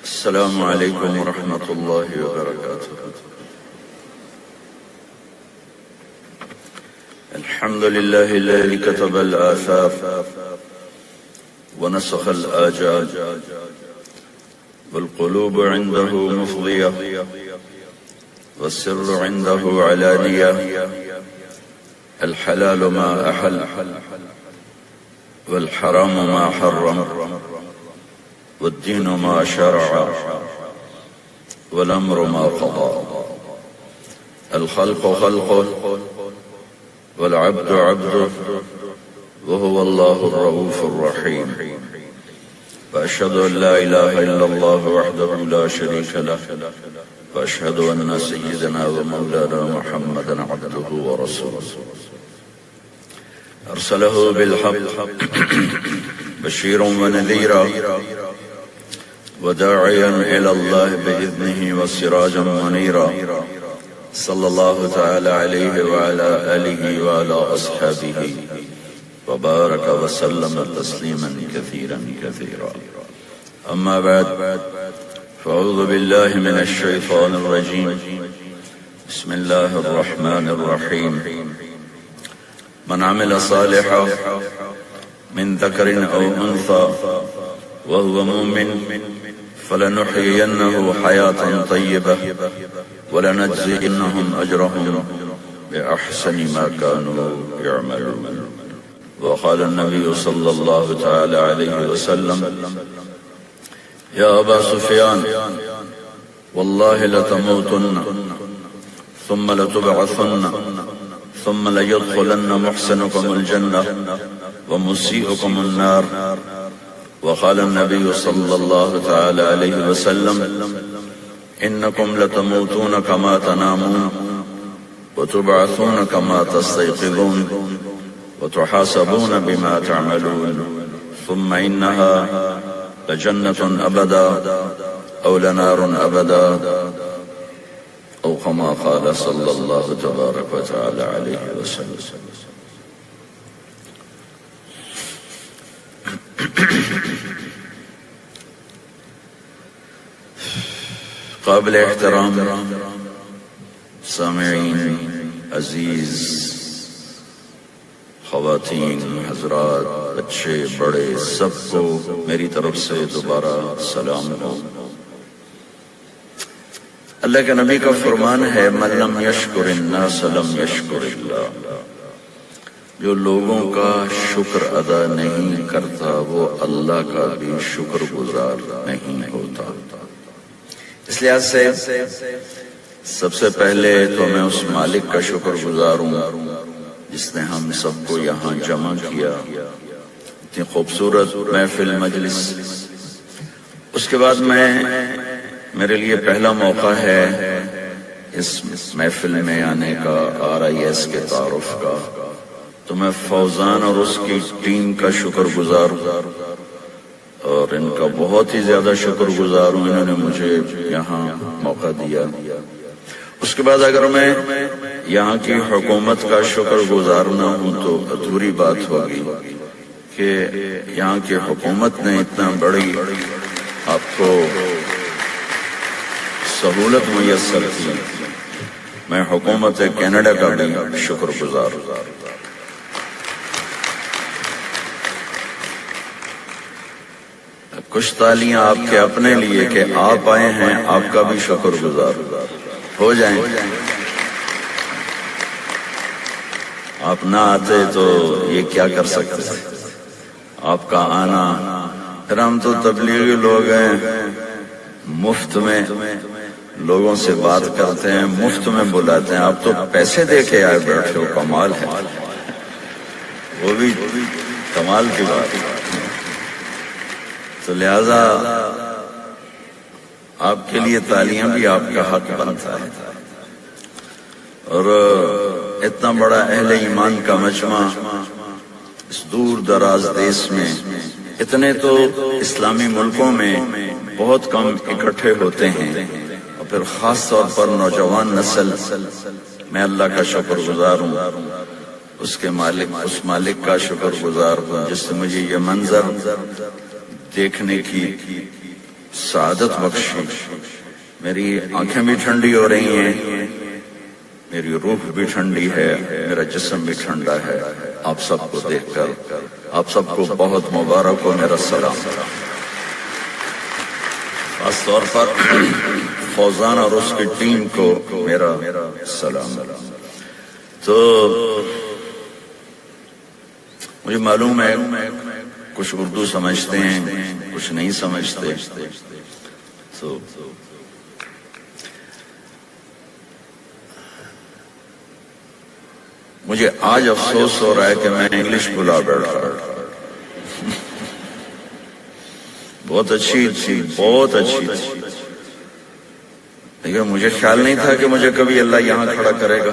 السلام علیکم ورحمۃ اللہ وبرکاتہ۔ الحمد للہ الذی کتب الآثار ونسخ الآجال والقلوب عنده مفضیہ والسر عنده علانیہ الحلال ما أحل والحرام ما حرم والدين ما شرع والأمر ما قضى الخلق خلقه والعبد عبده وهو الله الرؤوف الرحيم وأشهد أن لا إله إلا الله وحده لا شريك له وأشهد أن سيدنا ومولانا محمدا عبده ورسوله أرسله بالحق بشيرا ونذيرا وداعيا إلى الله بإذنه وسراجا منيرا صلى الله تعالى عليه وعلى آله وعلى أصحابه وبارك وسلم تسليما كثيرا كثيرا أما بعد فأعوذ بالله من الشيطان الرجيم بسم الله الرحمن الرحيم من عمل صالحا من ذكر أو أنثى وهو مؤمن فلنحيينه حياة طيبة ولنجزينهم أجرهم بأحسن ما كانوا يعملون وقال النبي صلى الله تعالى عليه وسلم يا أبا سفيان والله لتموتن ثم لتبعثن ثم ليدخلن محسنكم الجنة ومسيئكم النار وقال النبي صلى الله تعالى عليه وسلم إنكم لتموتون كما تنامون وتبعثون كما تستيقظون وتحاسبون بما تعملون ثم إنها لجنة أبدا أو لنار أبدا أو كما قال صلى الله تبارك وتعالى عليه وسلم۔ قابل احترام سامعین عزیز، خواتین، حضرات، بچے بڑے، سب کو میری طرف سے دوبارہ سلام ہو۔ اللہ کے نبی کا فرمان ہے من لم یشکر الناس لم یشکر اللہ، جو لوگوں کا شکر ادا نہیں کرتا وہ اللہ کا بھی شکر گزار نہیں ہوتا۔ اس لحاظ سے سب سے پہلے تو میں اس مالک کا شکر گزار ہوں جس نے ہم سب کو یہاں جمع کیا، اتنی خوبصورت محفل مجلس۔ اس کے بعد میرے لیے پہلا موقع ہے اس محفل میں آنے کا، RIS کے تعارف کا، تو میں فوزان اور اس کی ٹیم کا شکر گزار ہوں اور ان کا بہت ہی زیادہ شکر گزار ہوں، انہوں نے مجھے یہاں موقع دیا۔ اس کے بعد اگر میں یہاں کی حکومت کا شکر گزار نہ ہوں تو ادھوری بات ہوگی کہ یہاں کی حکومت نے اتنا بڑی آپ کو سہولت میسر کی۔ میں حکومت کینیڈا کا بھی شکر گزار ہوں۔ کچھ تالیاں آپ کے اپنے لیے کہ آپ آئے ہیں، آپ کا بھی شکر گزار ہو جائیں۔ آپ نہ آتے تو یہ کیا کر سکتے، آپ کا آنا۔ پھر ہم تو تبلیغی لوگ ہیں، مفت میں لوگوں سے بات کرتے ہیں، مفت میں بلاتے ہیں، آپ تو پیسے دے کے آئے بیٹھے ہو، کمال ہے، وہ بھی کمال کی بات ہے۔ تو لہذا آپ کے لیے تالیاں بھی آپ کا حق بنتا ہے۔ اور اتنا بڑا اہل ایمان کا مجمع اس دور دراز دیش میں، اتنے تو اسلامی ملکوں میں بہت کم اکٹھے ہوتے ہیں، اور پھر خاص طور پر نوجوان نسل۔ میں اللہ کا شکر گزار ہوں، اس مالک کا شکر گزار ہوں جس نے مجھے یہ منظر دیکھنے کی سعادت بخشی. میری آنکھیں بھی ٹھنڈی ہو رہی ہیں، میری روح بھی ٹھنڈی ہے، میرا جسم بھی ٹھنڈا ہے آپ سب کو دیکھ کر. آپ سب کو بہت مبارک ہو میرا سلام. خاص طور پر فوزان اور اس کی ٹیم کو میرا سلام. تو مجھے معلوم ہے کچھ اردو سمجھتے ہیں، کچھ نہیں سمجھتے. تو مجھے آج افسوس ہو رہا ہے کہ میں انگلش بلا بیٹھا. بہت اچھی تھی، بہت اچھی تھی، لیکن مجھے خیال نہیں تھا کہ مجھے کبھی اللہ یہاں کھڑا کرے گا.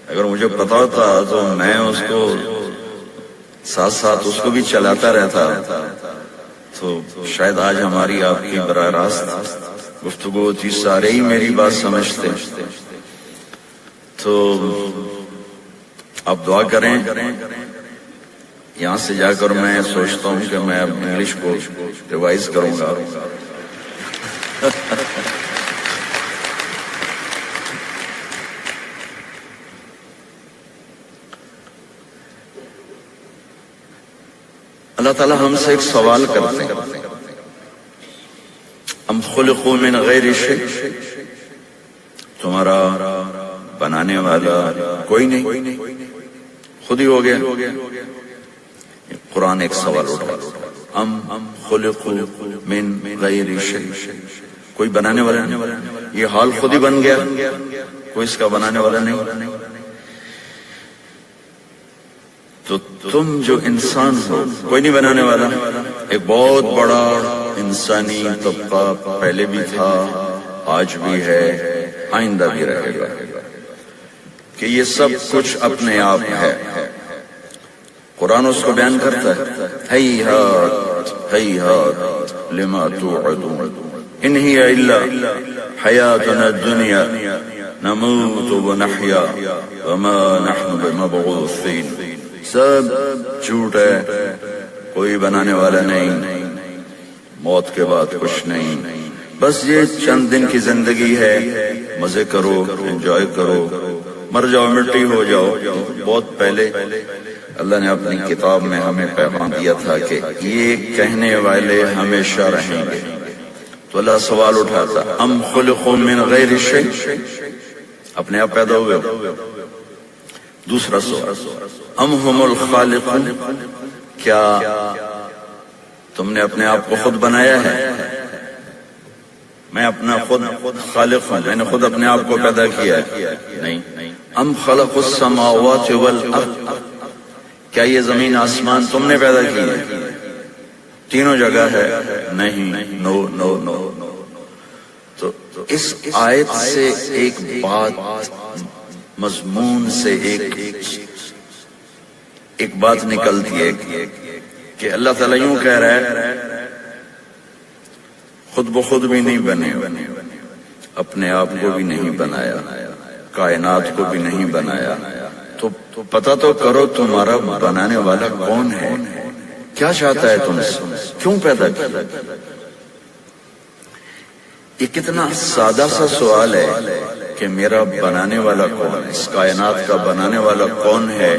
اگر مجھے پتا ہوتا تو میں اس کو ساتھ ساتھ اس کو بھی چلاتا رہتا، تو شاید آج ہماری آپ کی براہ راست گفتگو ہوتی، سارے ہی میری بات سمجھتے. تو آپ دعا کریں. یہاں سے جا کر میں سوچتا ہوں کہ میں اب انگلش کو ریوائز کروں گا. اللہ تعالیٰ ہم سے ایک سوال کرتے ہیں، ام خلقوا من غیر شیء، تمہارا بنانے والا کوئی نہیں، خود ہی ہو گیا. قرآن ایک سوال اٹھا، ام خلقوا من غیر شیء، کوئی بنانے والا نہیں، یہ حال خود ہی بن گیا، کوئی اس کا بنانے والا نہیں. تو تم جو انسان ہو کوئی نہیں بنانے والا. ایک بہت بڑا انسانی طبقہ پہلے بھی تھا، آج بھی ہے، آئندہ بھی رہے گا، کہ یہ سب کچھ اپنے آپ ہے. قرآن اس کو بیان کرتا ہے، ہیہات ہیہات لما توعدون ان ہی الا حیاتنا الدنیا نموت ونحیا وما نحن بمبعوثین. سب جھوٹ ہے، کوئی بنانے والا نہیں، موت کے بعد کچھ نہیں، بس یہ چند دن کی زندگی ہے، مزے کرو، انجوائے کرو، مر جاؤ، مٹی ہو جاؤ. بہت پہلے اللہ نے اپنی کتاب میں ہمیں پیغام دیا تھا کہ یہ کہنے والے ہمیشہ رہیں گے. تو اللہ سوال اٹھاتا، ام خلقوا من غیر شیء، اپنے آپ پیدا ہوئے. دوسرا سوال، ام ہم الخالقون، کیا تم نے اپنے آپ کو خود بنایا ہے؟ میں اپنا خود خالق ہوں، میں نے خود اپنے آپ کو پیدا کیا ہے؟ نہیں. ام خلق السماوات والارض، کیا یہ زمین آسمان تم نے پیدا کی ہے؟ تینوں جگہ ہے، نہیں، نو نو نو. تو اس آیت سے ایک بات، مضمون سے ایک بات نکلتی ہے کہ اللہ تعالیٰ یوں کہہ رہا ہے، خود بخود بھی نہیں بنے، اپنے آپ کو بھی نہیں بنایا، کائنات کو بھی نہیں بنایا. تو پتہ تو کرو تمہارا بنانے والا کون ہے، کیا چاہتا ہے تم سے، کیوں پیدا کیا. یہ کتنا سادہ سا سوال ہے کہ میرا بنانے والا کون ہے، اس کائنات کا بنانے والا کون ہے،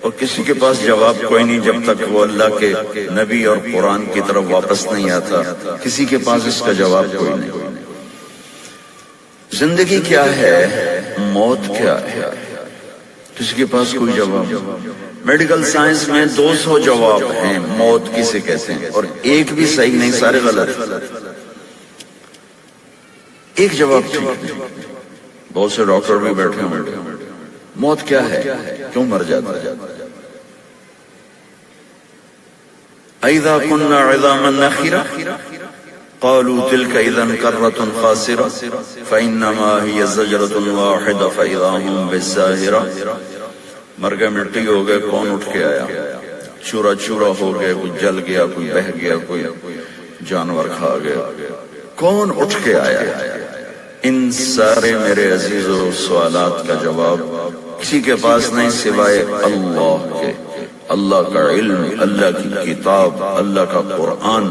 اور کسی کے پاس جواب کوئی نہیں جب تک وہ اللہ کے نبی اور قرآن کی طرف واپس نہیں آتا. کسی کے پاس اس کا جواب کوئی نہیں. زندگی کیا ہے، موت کیا ہے، کسی کے پاس کوئی جواب نہیں. میڈیکل سائنس میں 200 جواب ہیں موت کسے کہتے ہیں، اور ایک بھی صحیح نہیں، سارے غلط. ایک جواب ٹھیک، بہت سے ڈاکٹر بھی بیٹھے ہیں. موت کیا ہے، کیوں مر جاتا ہے؟ اذا كنا عظاما نخرة قالوا تلك اذا كرة خاسرة فانما هي زجرة واحدة فاذا هم بالساهرة. مر گئے، مٹی ہو گئے، کون اٹھ کے آیا؟ چورا چورا ہو گئے، کوئی جل گیا، کوئی بہہ گیا، کوئی جانور کھا گیا، کون اٹھ کے آیا؟ ان سارے میرے عزیزو سوالات کا جواب کسی کے پاس نہیں سوائے اللہ کے. اللہ کا علم، اللہ کی کتاب، اللہ کا قرآن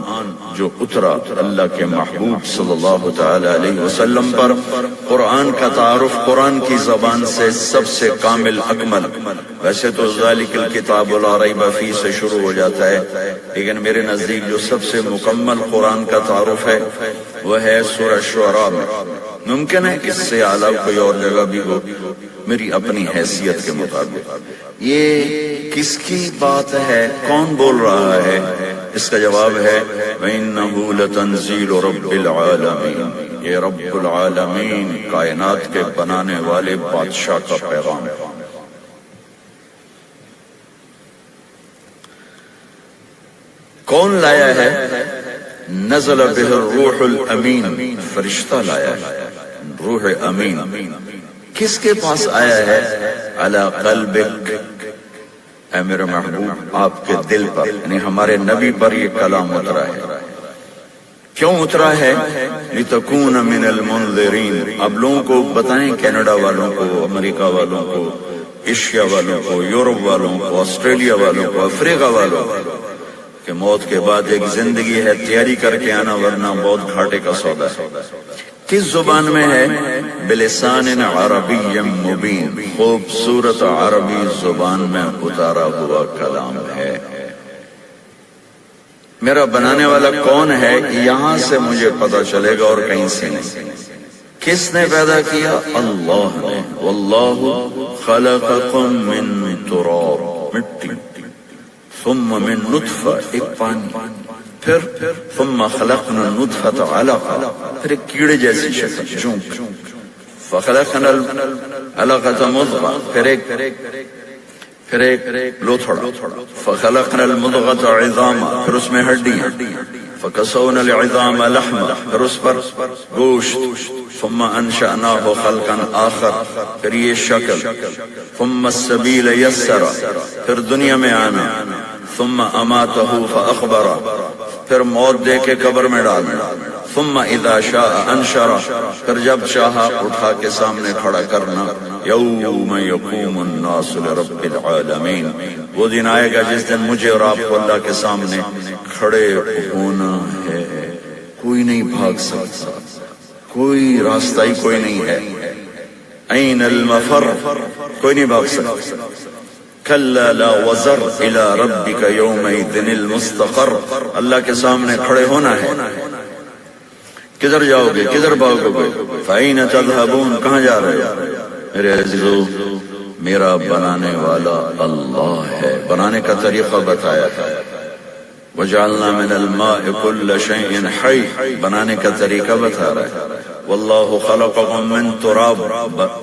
جو اترا اللہ کے محبوب صلی اللہ تعالی علیہ وسلم پر، قرآن کا تعارف قرآن کی زبان سے سب سے کامل اکمل، ویسے تو ذالک الکتاب لا ریب فیہ سے شروع ہو جاتا ہے، لیکن میرے نزدیک جو سب سے مکمل قرآن کا تعارف ہے وہ ہے سورہ شعراء میں۔ ممکن ہے اس سے اعلیٰ کوئی اور جگہ بھی ہو، میری اپنی حیثیت کے مطابق۔ یہ کس کی بات ہے، کون بول رہا ہے؟ اس کا جواب ہے وَإِنَّهُ لَتَنزِيلُ رَبِّ الْعَالَمِينَ، یہ رب العالمین کائنات کے بنانے والے بادشاہ کا پیغام ہے۔ کون لایا ہے؟ نزل بہ الروح الامین، فرشتہ لایا ہے روح امین۔ کس کے پاس آیا ہے؟ علی قلبک، اے میرے محبوب آپ کے دل پر، یعنی ہمارے نبی پر یہ کلام اترا ہے۔ کیوں اترا ہے؟ لتکون من المنذرین، اب لوگوں کو بتائیں، کینیڈا والوں کو، امریکہ والوں کو، ایشیا والوں کو، یورپ والوں کو، آسٹریلیا والوں کو، افریقہ والوں کو کہ موت کے بعد ایک زندگی ہے، تیاری کر کے آنا ورنہ بہت گھاٹے کا سودا ہے۔ کس زبان میں ہے؟ بلسان عربی مبین، خوبصورت عربی زبان میں اتارا ہوا کلام ہے۔ میرا بنانے والا کون ہے یہاں سے مجھے پتا چلے گا اور کہیں سے نہیں۔ کس نے پیدا کیا؟ اللہ نے۔ واللہ خلقکم من تراب، مٹی، ثم من نطفہ، ایک پانی، پھر ثم خلقنا النطفۃ علقہ، پھر ایک کیڑے جیسی شکل، جونک، فخلقنا العلقۃ مضغہ، پھر ایک لوتھڑا، فخلقنا المضغۃ عظاما، پھر اس میں ہڈیاں، فکسونا العظام لحما، پھر اس پر گوشت، ثم انشأناہ خلقا آخر، پھر یہ شکل، ثم السبیل یسرا، پھر دنیا میں آنا، ثم اماتہ فاخبرہ، پھر موت دے کے قبر میں ڈالنا، ثم اذا شاء انشرہ، پھر جب چاہا اٹھا کے سامنے کھڑا کرنا، یوم یقوم الناس لرب العالمین، وہ دن آئے گا جس دن مجھے اور آپ کو اللہ کے سامنے کھڑے ہونا ہے۔ کوئی نہیں بھاگ سکتا، کوئی راستہ ہی کوئی نہیں ہے۔ این المفر، کوئی نہیں بھاگ سکتا۔ کلا لا وزر الى ربک یومئذ المستقر، اللہ کے سامنے کھڑے ہونا ہے۔ کدھر جاؤ گے، کدھر بھاگو گے؟ فأین تذهبون، کہاں جا رہے ہو؟ میرے عزیزو، میرا بنانے والا اللہ ہے۔ بنانے کا طریقہ بتایا تھا، وجعلنا من الماء كل شيء حي، بنانے کا طریقہ بتا رہا ہے۔ واللہ خلقکم من تراب،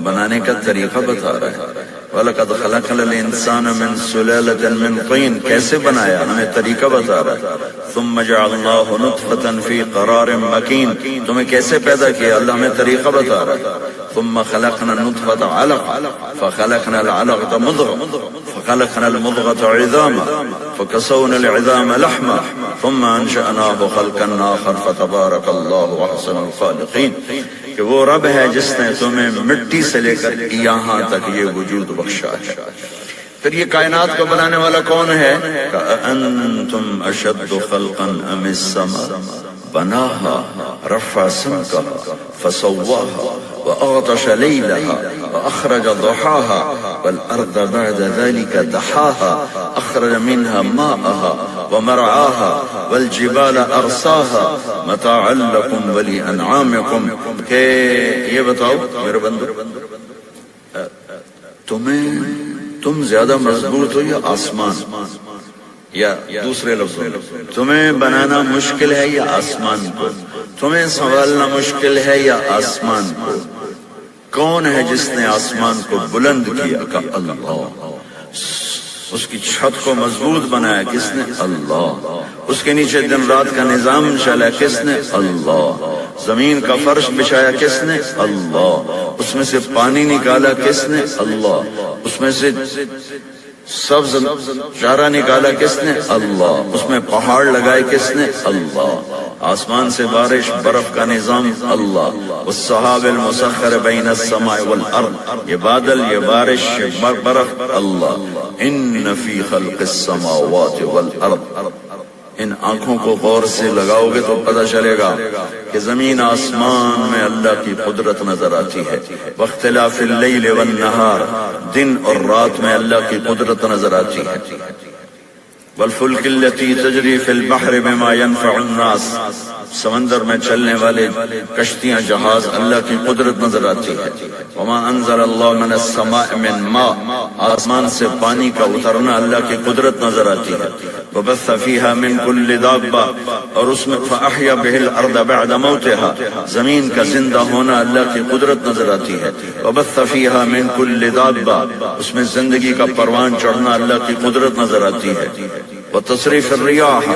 بنانے کا طریقہ بتا رہا ہے۔ وَلَقَدْ خَلَقْنَا الْإِنسَانَ مِنْ سُلَالَةٍ مِنْ طِينٍ، کیسے بنایا ہمیں طریقہ بتا رہا ہے۔ ثُمَّ جَعَلْنَاهُ نُطْفَةً فِي قَرَارٍ مَكِينٍ، تمہیں کیسے پیدا کیا اللہ ہمیں طریقہ بتا رہا ہے۔ ثُمَّ خَلَقْنَا النُّطْفَةَ عَلَقَةً فَخَلَقْنَا الْعَلَقَةَ مُضْغَةً فَخَلَقْنَا الْمُضْغَةَ عِظَامًا فَكَسَوْنَا الْعِظَامَ لَحْمًا ثُمَّ أَنشَأْنَاهُ خَلْقًا آخَرَ فَتَبَارَكَ اللَّهُ أَحْسَنُ الْخَالِقِينَ، کہ وہ رب ہے جس نے تمہیں مٹی سے لے کر یہاں تک یہ وجود بخشا ہے۔ پھر یہ کائنات کو بنانے والا کون ہے؟ أَأَنْتُمْ أَشَدُّ خَلْقًا أَمِ السَّمَاءُ بَنَاهَا رَفَعَ سَمْكَهَا فَسَوَّاهَا وَأَغْطَشَ لَيْلَهَا وَأَخْرَجَ ضُحَاهَا وَالْأَرْضَ بَعْدَ ذَلِكَ دَحَاهَا أَخْرَجَ مِنْهَا مَاءَهَا وَمَرْعَاهَا وَالْجِبَالَ أَرْسَاهَا مَتَاعًا لَكُمْ وَلِأَنْعَامِكُمْ، کہ یہ بتاؤ میرے بندو، تم زیادہ مضبوط ہو یا آسمان؟ یا دوسرے لفظوں میں، تمہیں بنانا مشکل ہے یا آسمان کو؟ تمہیں سنبھالنا مشکل ہے یا آسمان کو؟ کون ہے جس نے آسمان کو بلند کیا؟ کہ اللہ۔ اس کی چھت کو مضبوط بنایا کس نے؟ اللہ۔ اس کے نیچے دن رات کا نظام چلا کس نے؟ اللہ۔ زمین کا فرش بچھایا کس نے؟ اللہ۔ اس میں سے پانی نکالا کس نے؟ اللہ۔ اس میں سے سبز چارہ نکالا کس نے؟ اللہ۔ اس میں پہاڑ لگائے کس نے؟ اللہ۔ آسمان سے بارش برف کا نظام اللہ۔ والسحاب المسخر بین السماء والارض، یہ بادل، یہ بارش، یہ برف اللہ۔ ان فی خلق السماوات والارض، ان آنکھوں کو غور سے لگاؤ گے تو پتہ چلے گا کہ زمین آسمان میں اللہ کی قدرت نظر آتی ہے. واختلاف اللیل والنہار، دن اور رات میں اللہ کی قدرت نظر آتی ہے. والفلک التي تجری فی البحر بما ينفع الناس، سمندر میں چلنے والے کشتیاں جہاز اللہ کی قدرت نظر آتی ہے. وما انزل اللہ من السماء من ماء، آسمان سے پانی کا اترنا اللہ کی قدرت نظر آتی ہے. وبث فیہا من کل دابہ، اور اس میں فاحیا بہ الارض بعد موتها، زمین کا زندہ ہونا اللہ کی قدرت نظر آتی ہے. وبث فیہا من کل دابہ، اس میں زندگی کا پروان چڑھنا اللہ کی قدرت نظر آتی ہے. وتصریف الریاح،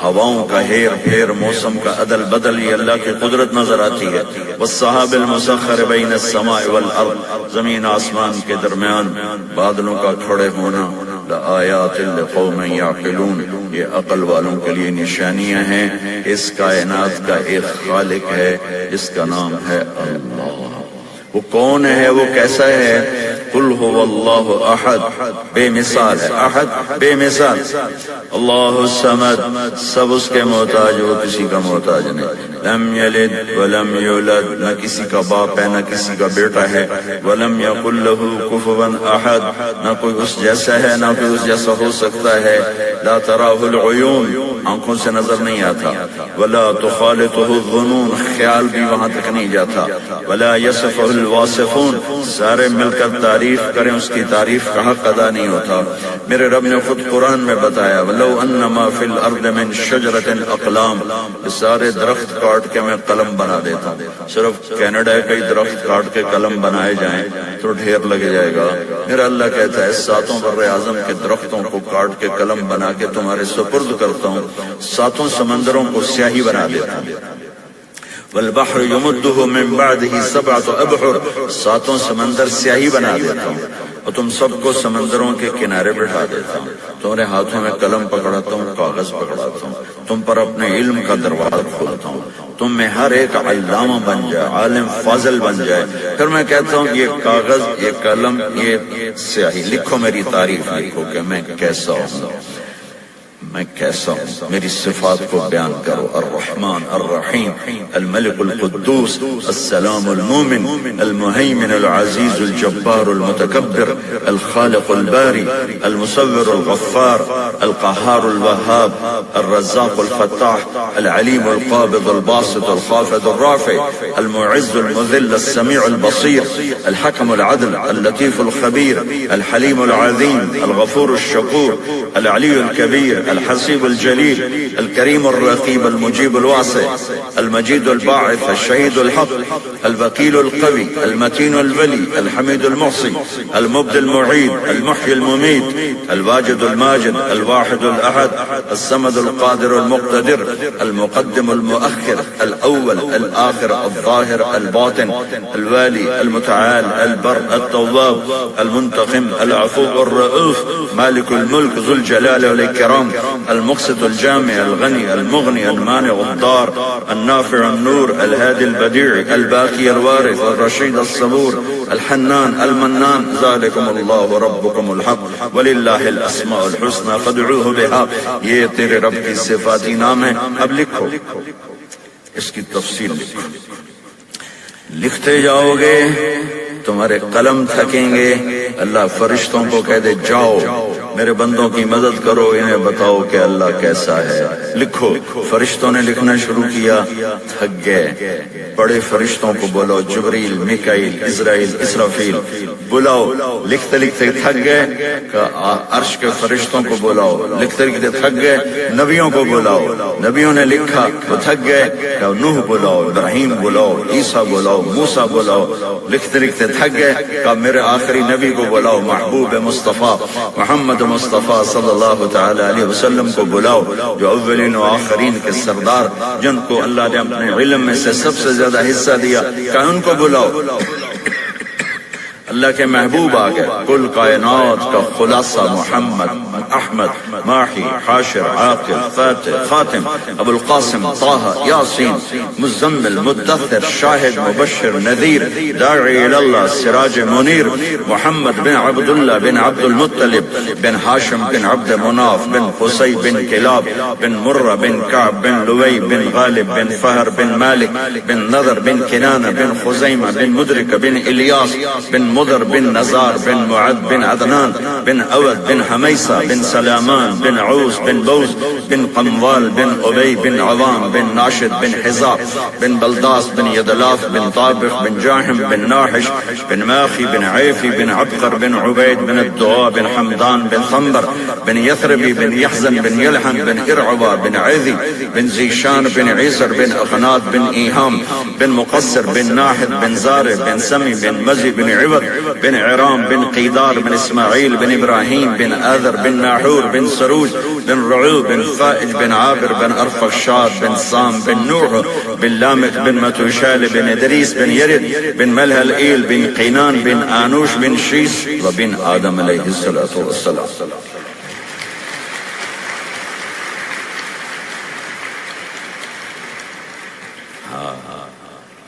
ہواؤں کا ہیر پھیر، موسم کا عدل بدل، یہ اللہ کی قدرت نظر آتی ہے. والسحاب المسخر بین السماء والارض، زمین آسمان کے درمیان بادلوں کا کھڑے ہونا. لآیات لقوم یعقلون، یہ عقل والوں کے لیے نشانیاں ہیں. اس کائنات کا ایک خالق ہے جس کا نام ہے اللہ. وہ کون ہے، وہ کیسا ہے؟ قل هو اللہ احد، بے مثال ہے. احد بے مثال. اللہ الصمد، سب اس کے محتاج، وہ کسی کا محتاج نہیں. لم یلد ولم یولد، نہ کسی کا باپ ہے نہ کسی کا بیٹا ہے. ولم یقل له کفوا احد، نہ کوئی اس جیسا ہے نہ کوئی اس جیسا ہو سکتا ہے. لا تراہ العیون، آنکھوں سے نظر نہیں آتا. ولا تخالطه الظنون، خیال بھی وہاں تک نہیں جاتا. ولا یصفه الواصفون، سارے مل کر تعریف کریں اس کی تعریف کا حق ادا نہیں ہوتا. میرے رب نے خود قرآن میں بتایا وَلَوْ أَنَّمَا فِي الْأَرْضِ مِنْ شَجْرَةٍ أَقْلَامٍ، سارے درخت کاٹ کے میں قلم بنا دیتا ہوں. صرف کینیڈا کے درخت کاٹ کے قلم بنائے جائیں تو ڈھیر لگ جائے گا. میرا اللہ کہتا ہے ساتوں بر اعظم کے درختوں کو کاٹ کے قلم بنا کے تمہارے سپرد کرتا ہوں، ساتوں سمندروں کو سیاہی بنا دیتا ہوں. والبحر يمده من بعده 7 أبحر، ساتوں سمندر سیاہی بنا دیتا ہوں اور تم سب کو سمندروں کے کنارے بٹھا دیتا ہوں. تمہارے ہاتھوں میں قلم پکڑاتا ہوں، کاغذ پکڑاتا ہوں، تم پر اپنے علم کا دروازہ کھولتا ہوں. تم میں ہر ایک علامہ بن جائے، عالم فاضل بن جائے. پھر میں کہتا ہوں یہ کاغذ، یہ قلم، یہ سیاہی، لکھو میری تعریف، لکھو کہ میں کیسا ہوں، میں کیسا ہوں، میری صفات کو بیان کرو. الرحمن الرحیم، الملک القدوس، السلام المومن، المہیمن العزیز الجبار المتکبر، الخالق الباری، المصور الغفار، القہار الوہاب، الرزاق الفتاح، العلیم القابض الباسط الخافض الرافع، المعز المذل السمیع البصیر، الحکم العدل، اللطیف الخبیر، الحلیم العظیم، الغفور الشکور، العلی الکبیر، الحسیب الجلیل، الکریم الرقیب، المجیب الواسع، المجید الباعث، الشہید الحق، الوکیل القوی، المتین الولی، الحمید المحصی، المبدی المعید، المحیی الممید، الواجد الماجد، الواحد الاحد، الصمد القادر المقتدر، المقدم المؤخر، الاول الآخر، الظاہر الباطن، الوالی المتعال، البر التواب، المنتقم، العفو الرؤوف، مالک الملک ذو الجلال والاکرام، المقسط الجامع، الغني المغني المانع الضار، النافع النور، الهادي البديع، الباقي الوارث، الرشيد الصبور، الحنان المنان. ذلكم الله ربكم الحق ولله الاسماء الحسنى فادعوه بها. یہ تیرے رب کی صفاتی نام ہے. اب لکھو، اس کی تفصیل لکھو. لکھتے جاؤ گے تمہارے قلم تھکیں گے. اللہ فرشتوں کو کہہ دے جاؤ میرے بندوں کی مدد کرو، انہیں بتاؤ کہ اللہ کیسا ہے. لکھو. فرشتوں نے لکھنا شروع کیا، تھک گئے. بڑے فرشتوں کو بولو، جبریل، میکائیل، اسرائیل، اسرافیل بلاؤ. لکھتے لکھتے تھک گئے، عرش کے فرشتوں کو بلاؤ. لکھتے لکھتے تھک گئے، نبیوں کو بلاؤ. نبیوں نے لکھا، وہ تھک گئے، نوح بلاؤ، ابراہیم بلاؤ، عیسیٰ بلاؤ، موسیٰ بلاؤ. لکھتے لکھتے تھک گئے، کہا میرے آخری نبی کو بلاؤ، محبوب مصطفیٰ محمد مصطفیٰ صلی اللہ تعالی علیہ وسلم کو بلاؤ، جو اولین و آخرین کے سردار، جن کو اللہ نے اپنے علم میں سے سب سے زیادہ حصہ دیا، کہ ان کو بلاؤ. اللہ کے محبوب آ گئے، کل کائنات کا خلاصہ محمد، احمد، ماحی، حاشر، عاقل، فاتح، خاتم، ابو القاسم، طه، یاسین، مزمل، مدثر، شاہد، مبشر، نذیر، داعی اللہ، سراج منیر، محمد بن عبداللہ بن عبد المطلب بن ہاشم بن عبد مناف بن قصی بن کلاب بن مرہ بن کعب بن لوی بن غالب بن فہر بن مالک بن نضر بن کنانہ بن خزیمہ بن مدرک بن الیاس بن مضر بن نزار بن معد بن عدنان بن اود بن حمیسہ بن سلامان بن عوس بن بوز بن قموال بن ابی بن عوام بن ناشد بن حزاب بن بلداس بن یدلاف بن طابق بن جاحم بن ناحش بن ماخی بن عیفی بن عبقر بن عبید بن الدعاء بن حمدان بن ثمبر بن یثربی بن یحزن بن یلحن بن ارعبا بن عیذی بن زیشان بن عیسر بن اخنات بن ایہام بن مقصر بن ناحد بن زارع بن سمی بن مزی بن عوض بن عرام بن قیدار بن اسماعیل بن ابراہیم بن آذر بن ناحور بن سروج بن رعو بن فائج بن عابر بن ارفخشاد بن سام بن نوح بن لامک بن متوشال بن ادریس بن یرد بن ملہل ایل بن قینان بن آنوش بن شیس وبن آدم علیہ السلام.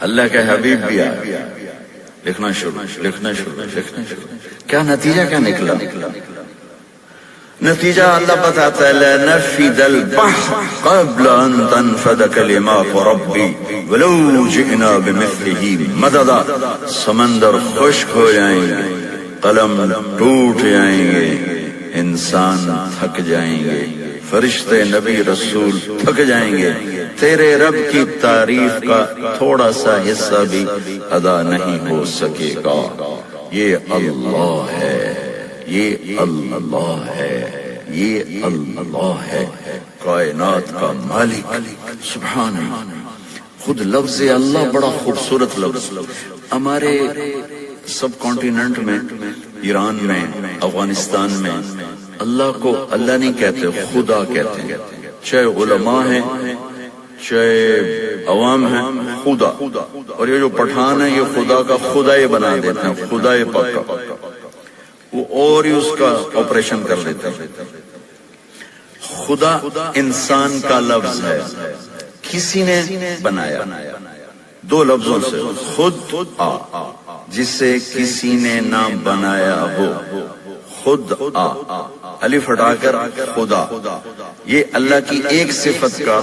اللہ کے حبیب بھی آیا، لکھنا شروع. کیا نتیجہ کیا نکلا؟ نتیجہ اللہ بتاتا ہے لَنَفِدَ الْبَحْرُ قَبْلَ أَن تَنْفَدَ كَلِمَاتُ رَبِّي وَلَوْ جِئْنَا بِمِثْلِهِ مَدَدًا. سمندر خشک ہو جائیں گے، قلم ٹوٹ جائیں گے، انسان تھک جائیں گے، فرشتے نبی رسول تھک جائیں گے، تیرے رب کی تعریف کا تھوڑا سا حصہ بھی ادا نہیں ہو سکے گا. یہ اللہ ہے، یہ اللہ ہے، یہ اللہ ہے، کائنات کا مالک. سبحان اللہ. خود لفظ اللہ بڑا خوبصورت لفظ. ہمارے سب کانٹیننٹ میں، ایران میں، افغانستان میں اللہ کو اللہ نہیں کہتے، خدا کہتے ہیں. چاہے علماء ہیں، چاہے عوام ہیں، خدا. اور یہ جو پٹھان ہے یہ خدا کا خدا یہ بنا دیتے ہیں، خدا یہ پکا، وہ اور ہی اس کا آپریشن کر لیتے ہیں. خدا انسان کا لفظ ہے، کسی نے بنایا دو لفظوں سے، خود آ، جسے کسی نے نہ بنایا ہو. خود آ، الف ہٹا کر خدا. یہ اللہ کی ایک صفت کا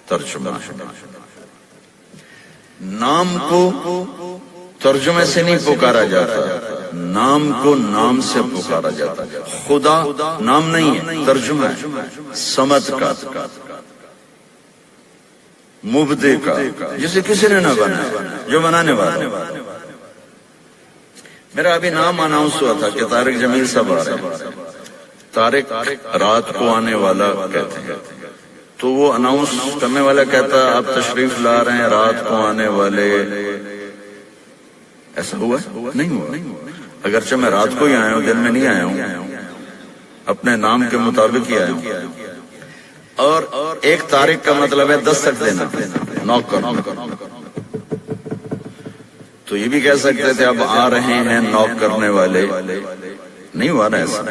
ترجمہ ہے. نام کو ترجمے سے نہیں پکارا جاتا، نام کو نام سے پکارا جاتا. خدا نام نہیں ہے، ترجمہ ہے. سمت کا، مبدع کا، جسے کسی نے نہ بنایا، جو بنانے والا. میرا ابھی نام اناؤنس ہوا تھا کہ طارق جمیل صاحب آ رہے ہیں. طارق رات کو آنے والا کہتے ہیں، تو وہ اناؤنس کرنے والا کہتا آپ تشریف لا رہے ہیں رات کو آنے والے. ایسا ہوا؟ نہیں ہوا. اگرچہ میں رات کو ہی آیا ہوں، دن میں نہیں آیا ہوں، اپنے نام کے مطابق ہی آیا ہوں. اور ایک طارق کا مطلب ہے دستک دینا، نوک کرنا. تو یہ بھی کہہ سکتے تھے اب آ رہے ہیں نوک کرنے والے. نہیں ہوا نا ایسا.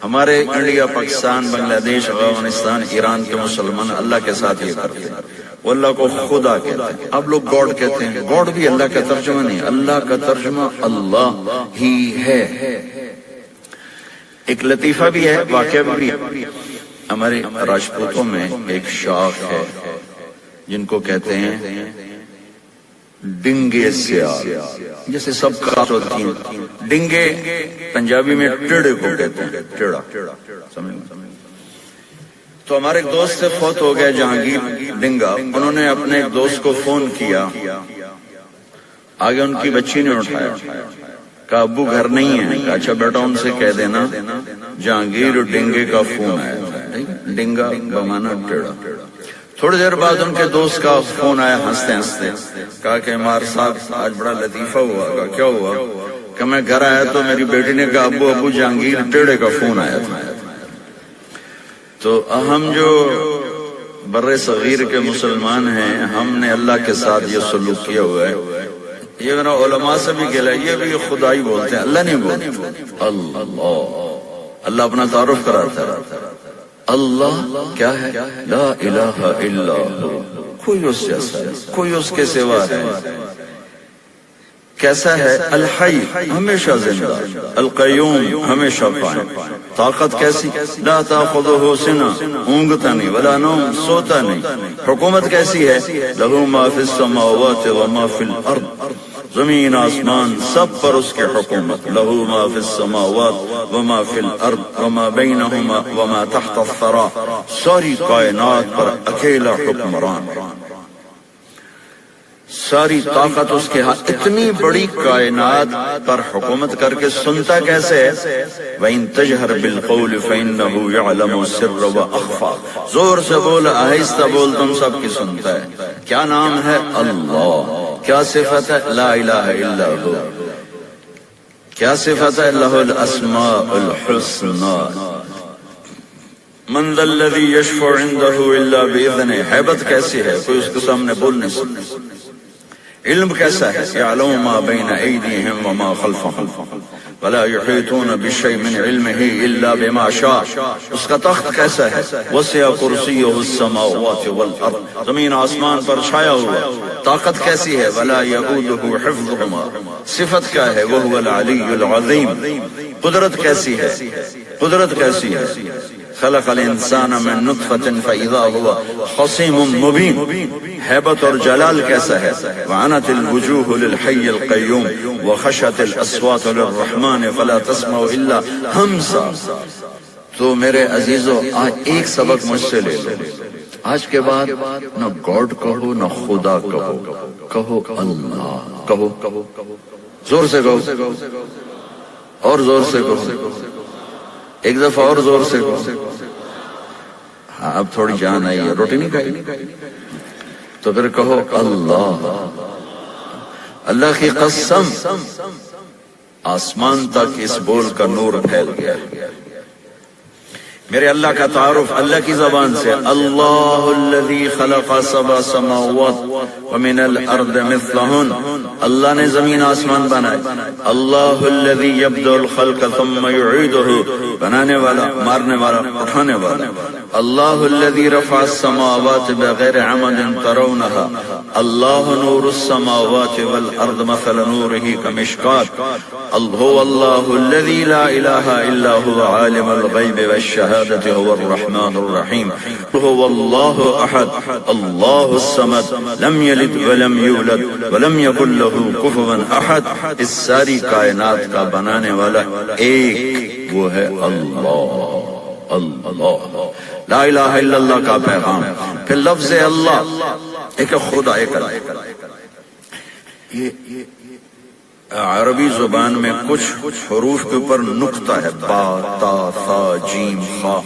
ہمارے انڈیا، پاکستان، بنگلہ دیش، افغانستان، ایران کے مسلمان اللہ کے ساتھ یہ کرتے ہیں، وہ اللہ کو خدا کہتے ہیں. اب لوگ گاڈ کہتے ہیں، گاڈ بھی اللہ کا ترجمہ نہیں، اللہ کا ترجمہ اللہ ہی ہے. ایک لطیفہ بھی ہے، واقعہ بھی. ہمارے راجپوتوں میں ایک شاخ ہے جن کو کہتے ہیں ڈنگے سیال، جیسے سب کار ہوتی ہیں. ڈنگے پنجابی میں ٹیڑے کو کہتے ہیں، ٹیڑا. تو ہمارے ایک دوست سے فوت ہو گیا جہانگیر ڈنگا. انہوں نے اپنے ایک دوست کو فون کیا، آگے ان کی بچی نے اٹھایا، کہا ابو گھر نہیں ہے. کہا اچھا بیٹا ان سے کہہ دینا جہانگیر ڈنگے کا فون آیا تھا. ڈنگا بمانا ٹیڑا. تھوڑی دیر بعد ان کے دوست کا فون آیا ہنستے ہنستے. کہا کہ عمار صاحب آج بڑا لطیفہ ہوا. کہا کیا ہوا؟ کہ میں گھر آیا تو میری بیٹی نے کہا ابو جہانگیر ٹیڑے کا فون آیا تھا. تو ہم جو بر صغیر کے مسلمان ہیں، ہم نے اللہ کے ساتھ یہ سلوک کیا ہوا ہے یہ میرا علماء سے بھی گلا، یہ بھی خدائی بولتے ہیں، اللہ نہیں بولتے۔ اللہ اپنا تعارف کراتا ہے، اللہ کیا ہے؟ لا الہ الا ہو، کوئی اس جیسا ہے، کوئی اس کے سوا ہے۔ کیسا ہے؟ الحی، ہمیشہ زندہ، القیوم، ہمیشہ قائم۔ طاقت کیسی؟ لا تاخذہ سنہ، اونگتا نہیں، ولا نوم، سوتا نہیں۔ حکومت کیسی ہے؟ لہ ما فی السماوات وما فی الارض، زمین آسمان سب پر اس کی حکومت۔ لہ ما فی السماوات وما فی الارض وما بینہما وما تحت الثری، ساری کائنات پر اکیلا حکمران، ساری طاقت اس کے ہاتھ۔ اتنی بڑی کائنات پر حکومت کر کے سنتا کیسے ہے؟ وَإِن تَجْهَرْ بِالْقَوْلِ فَإِنَّهُ يَعْلَمُ السِّرَّ وَأَخْفَى، زور سے بول، آہستہ بول، تم سب کی سنتا ہے۔ کیا نام ہے؟ اللہ۔ کیا صفت ہے؟ لا الہ الا ہو۔ کیا صفت ہے؟ لہ الاسماء الحسنى۔ من ذا الذی یشفع عنده الا باذنہ، ہیبت کیسی ہے؟ کوئی اس کے سامنے بول نہیں سکتا۔ علم کیسا ہے؟ یعلم ما بین ایدیہم وما خلفہم ولا یحیطون بشیء من علمہ الا بما شاء۔ اس کا تخت کیسا ہے؟ وسع کرسیہ السماوات والارض، زمین آسمان پر چھایا ہوا۔ طاقت کیسی ہے؟ ولا یؤودہ حفظہما، صفت کیا ہے؟ وہو العلی العظیم۔ قدرت کیسی ہے؟ قدرت کیسی ہے؟ خلق الانسان من نطفة فاذا هو خصیم مبین۔ ہیبت اور جلال کیسا ہے؟ وعنت الوجوہ للحی القیوم وخشت الاصوات للرحمن فلا تسمع الا ہمسا۔ تو میرے عزیزو، آج ایک سبق مجھ سے لے لو، آج کے بعد نہ گاڈ کہو نہ خدا کہو، کہو اللہ، کہو، زور سے کہو، اور زور سے کہو، ایک دفعہ اور زور سے کہو۔ ہاں اب تھوڑی جان آئی ہے، روٹی نہیں کھائی تو پھر کہو اللہ۔ اللہ کی قسم، آسمان تک اس بول کا نور پھیل گیا۔ میرے اللہ کا تعارف اللہ کی زبان سے، اللہ الذی خلق سبع سماوات ومن الارض مثلہن، اللہ نے زمین آسمان بنائے۔ اللہ الذی یبدأ الخلق ثم یعیدہ، بنانے والا، مارنے والا، اٹھانے والا۔ اللہ الذی رفع السماوات بغیر عمد ترونہا، اللہ نور السماوات والارض مثل نورہ کمشکات۔ هو اللہ الذی لا الہ الا هو عالم الغیب والشہادة هو الرحمن الرحیم۔ هو اللہ احد اللہ الصمد لم یلد ولم یولد ولم یکن له کفوا احد۔ اس ساری کائنات کا بنانے والا ایک، وہ ہے اللہ۔ اللہ، لا الہ الا اللہ کا پیغام۔ پھر لفظ اللہ، ایک خدا، ایک اللہ۔ یہ عربی زبان میں کچھ حروف کے اوپر نقطہ ہے، با، تا، ثا، جیم، خا۔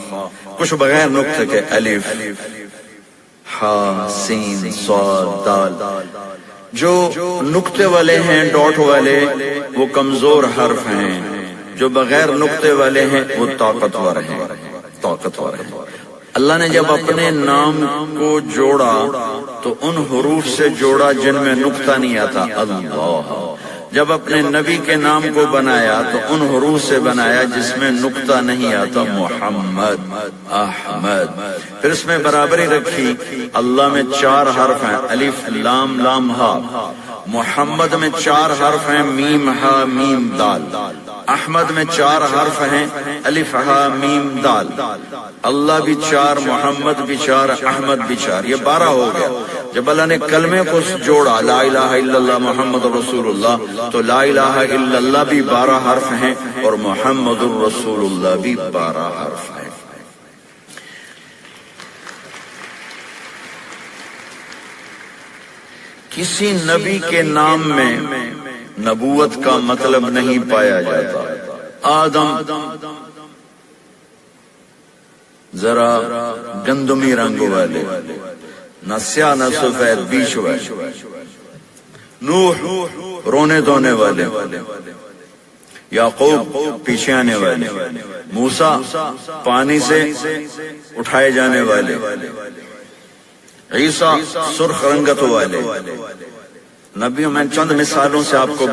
کچھ بغیر نقطے کے، الف، ہا، سین، صاد، دال۔ جو نقطے والے ہیں، ڈاٹ والے، وہ کمزور حرف ہیں، جو بغیر نقطے والے ہیں وہ طاقتور ہیں، طاقتور ہیں۔ اللہ نے جب اپنے نام کو جوڑا تو ان حروف سے جوڑا جن میں نقطہ نہیں آتا، اللہ۔ جب اپنے نبی کے نام کو بنایا تو ان حروف سے بنایا جس میں نقطہ نہیں آتا، محمد، احمد۔ پھر اس میں برابری رکھی، اللہ میں 4 حرف ہیں، الف، لام، لام، ہا۔ محمد میں 4 حرف ہیں، میم، ہا، میم، دال۔ احمد میں 4 حرف ہیں، الف، ہا، میم، دال۔ اللہ بھی 4، محمد بھی 4، احمد بھی 4، یہ 12 ہو گیا۔ جب اللہ نے کلمے کو جوڑا، لا الہ الا اللہ محمد رسول اللہ، تو لا الہ الا اللہ بھی 12 حرف ہیں اور محمد رسول اللہ بھی 12 حرف ہیں۔ کسی نبی کے نام میں نبوت کا مطلب نہیں پایا جاتا۔ آدم ذرا گندمی رنگ والے، نہ سیاہ نہ سفید، بیچ والے۔ نوح رونے دھونے والے، یعقوب پیچھے آنے والے، موسیٰ پانی سے اٹھائے جانے والے، عیسیٰ سرخ رنگت والے، نبیوں میں چند مثالوں سے آپ کو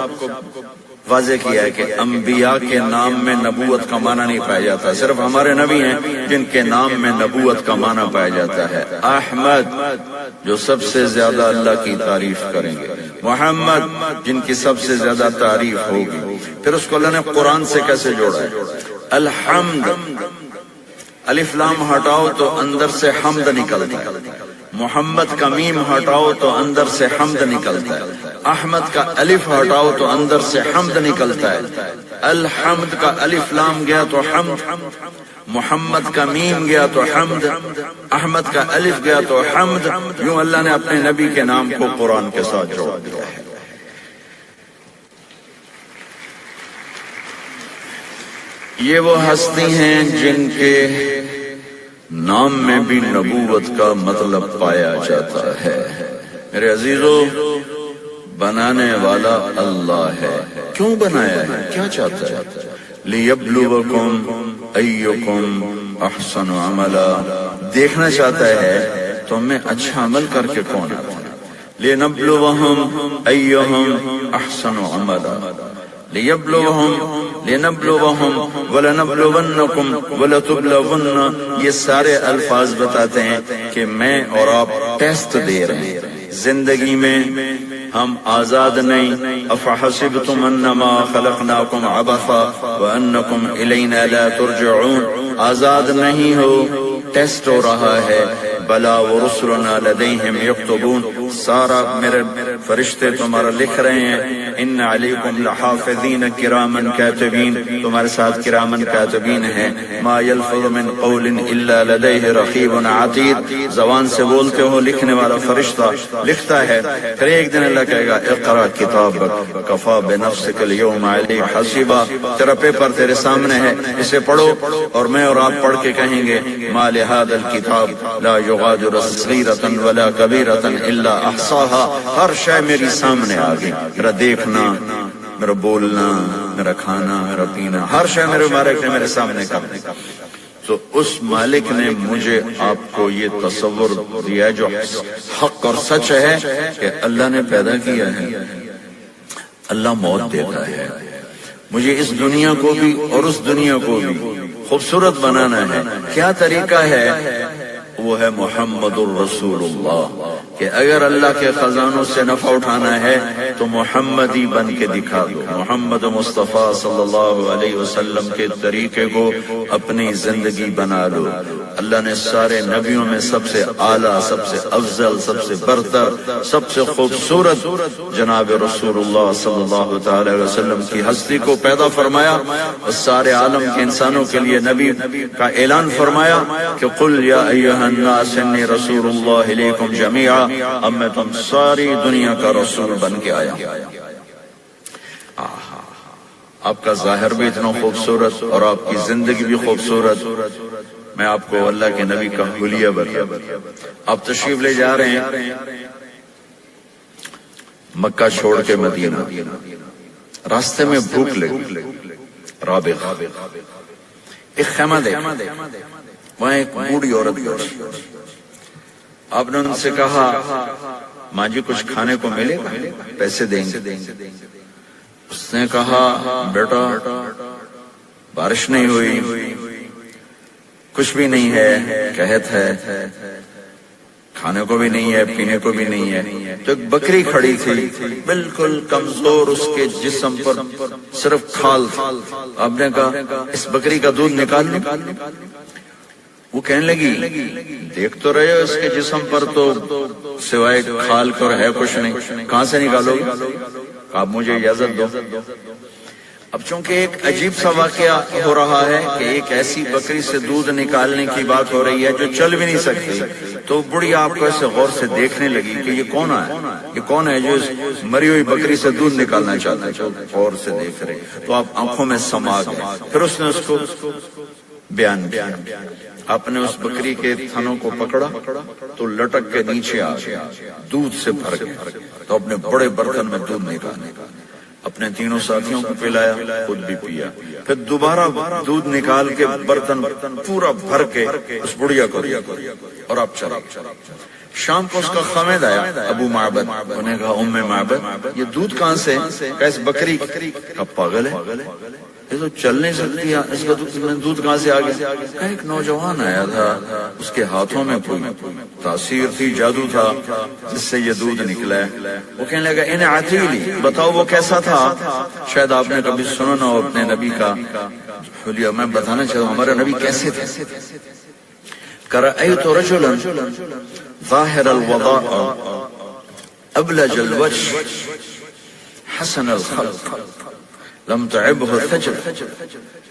واضح کیا ہے کہ انبیاء کے نام میں نبوت کا معنی نہیں پایا جاتا، صرف ہمارے نبی ہیں جن کے نام میں نبوت کا معنی پایا جاتا ہے۔ احمد جو سب سے زیادہ اللہ کی تعریف کریں گے، محمد جن کی سب سے زیادہ تعریف ہوگی۔ پھر اس کو اللہ نے قرآن سے کیسے جوڑا ہے؟ الحمد، الف لام ہٹاؤ تو اندر سے حمد نکلتا ہے، محمد کا میم ہٹاؤ تو اندر سے حمد نکلتا ہے، احمد کا الف ہٹاؤ تو اندر سے حمد نکلتا ہے، الحمد کا الف لام گیا تو حمد، محمد کا میم گیا تو حمد، احمد کا الف گیا تو حمد۔ یوں اللہ نے اپنے نبی کے نام کو قرآن کے ساتھ جوڑ دیا ہے۔ یہ وہ ہستی ہیں جن کے نام میں بھی نبوت کا مطلب پایا جاتا ہے۔ میرے عزیزو، بنانے والا اللہ ہے۔ کیوں بنایا ہے؟ کیا چاہتا ہے؟ لِيَبْلُوَكُمْ أَيُّكُمْ أَحْسَنُ عَمَلًا، دیکھنا چاہتا ہے تم میں اچھا عمل کر کے کون آتا ہے۔ لِنَبْلُوَهُمْ أَيُّهُمْ أَحْسَنُ عَمَلًا، لِنَبْلُوَهُمْ وَلَنَبْلُوَنَّكُمْ وَلَتُبْلَوُنَّ، یہ سارے الفاظ بتاتے ہیں کہ میں اور آپ ٹیسٹ دے رہے ہیں۔ زندگی میں ہم آزاد نہیں۔ افحسبتم انما خلقناکم عبثا وانکم الینا لا ترجعون، آزاد نہیں ہو، ٹیسٹ ہو رہا ہے۔ بلا ورسلنا لدیہم یکتبون، سارا میرے فرشتے تمہارا لکھ رہے ہیں۔ ان علیکم لحافظین کراما کاتبین، تمہارے ساتھ کراما کاتبین ہیں۔ ما یلفظ من قول الا لدیہ رقیب عتید، زبان سے بولتے ہو لکھنے والا فرشتہ لکھتا ہے۔ پھر ایک دن اللہ کہے گا اقرأ کتابک کفی بنفسک اليوم علیک حسیبا، تیرا پیپر تیرے سامنے ہے، اسے پڑھو۔ اور میں اور آپ پڑھ کے کہیں گے ما لهذا الکتاب لا یغادر صغیرۃ ولا کبیرۃ الا احصاها، ہر شے میری سامنے آ گئی، میرا دیکھنا، میرا بولنا، میرا کھانا، میرا پینا، ہر شے میرے مالک نے میرے سامنے کر دی۔ تو اس مالک نے مجھے آپ کو یہ تصور دیا جو حق اور سچ ہے کہ اللہ نے پیدا کیا ہے، اللہ موت دیتا ہے، مجھے اس دنیا کو بھی اور اس دنیا کو بھی خوبصورت بنانا ہے۔ کیا طریقہ ہے؟ وہ ہے محمد الرسول اللہ، کہ اگر اللہ کے خزانوں سے نفع اٹھانا ہے تو محمدی بن کے دکھا دو، محمد مصطفیٰ صلی اللہ علیہ وسلم کے طریقے کو اپنی زندگی بنا لو۔ اللہ نے سارے نبیوں میں سب سے اعلیٰ، سب سے افضل، سب سے برتر، سب سے خوبصورت جناب رسول اللہ صلی اللہ تعالی علیہ وسلم کی ہستی کو پیدا فرمایا، اور سارے عالم کے انسانوں کے لیے نبی کا اعلان فرمایا کہ قل یا ایھا الناس انی رسول اللہ الیکم جمیعا، اب میں تم ساری دنیا کا رسول بن کے آیا۔ آپ کا ظاہر بھی اتنا خوبصورت اور آپ کی زندگی بھی خوبصورت۔ میں آپ کو اللہ کے نبی کا حلیہ بتا، آپ تشریف لے جا رہے ہیں مکہ چھوڑ کے مدینہ، راستے میں بھوک لگی، رابغ ایک خیمہ دیکھا، وہاں ایک بوڑھی عورت بیٹھی۔ آپ نے ان سے کہا ماں جی کچھ کھانے کو ملے گا؟ پیسے دیں گے۔ اس نے کہا بیٹا بارش نہیں ہوئی، کچھ بھی نہیں ہے، قحط ہے، کھانے کو بھی نہیں ہے، پینے کو بھی نہیں ہے۔ تو ایک بکری کھڑی تھی، بالکل کمزور، اس کے جسم پر صرف کھال تھا۔ آپ نے کہا اس بکری کا دودھ نکال لیں؟ وہ کہنے لگی دیکھ تو رہے ہو اس کے جسم پر تو سوائے کھال کر ہے کچھ نہیں، کہاں سے نکالو گے؟ آپ مجھے اجازت دو۔ اب چونکہ ایک عجیب سا واقعہ ہو رہا ہے کہ ایک ایسی بکری سے دودھ نکالنے کی بات ہو رہی ہے جو چل بھی نہیں سکتی، تو بڑی آپ کو ایسے غور سے دیکھنے لگی کہ یہ کون ہے، یہ کون ہے جو اس مری ہوئی بکری سے دودھ نکالنا چاہتا ہے۔ غور سے دیکھ رہے تو آپ آنکھوں میں سما گئے۔ پھر اس نے اس کو بیان کیا، آپ نے اس بکری کے تھنوں کو پکڑا تو لٹک کے نیچے آ گیا، دودھ سے بھر گیا، تو اپنے بڑے برتن میں دودھ نکالا، اپنے تینوں ساتھیوں کو پلایا، خود بھی پیا، پھر دوبارہ دودھ نکال کے برتن پورا بھر کے اس بڑھیا کو دیا اور آپ چلا۔ شام کو اس کا خامد آیا ابو معبد، انہوں نے کہا ام معبد یہ دودھ کہاں سے؟ کہا اس بکری کا۔ پاگل ہے یہ تو چل نہیں سکتی، اس کا دودھ کہاں سے آ گیا؟ ایک نوجوان آیا تھا، اس کے ہاتھوں میں کوئی تاثیر تھی، جادو تھا جس سے یہ دودھ نکلا ہے۔ وہ کہنے لگا ان عتیلی، بتاؤ وہ کیسا تھا؟ شاید آپ نے کبھی سنا نہ ہو اپنے نبی کا حلیہ، میں بتانا چاہتا ہوں ہمارے نبی کیسے تھے۔ رأيت رجلا ظاهر الوضاء أبلج الوجه حسن الخلق لم تعبه الثجر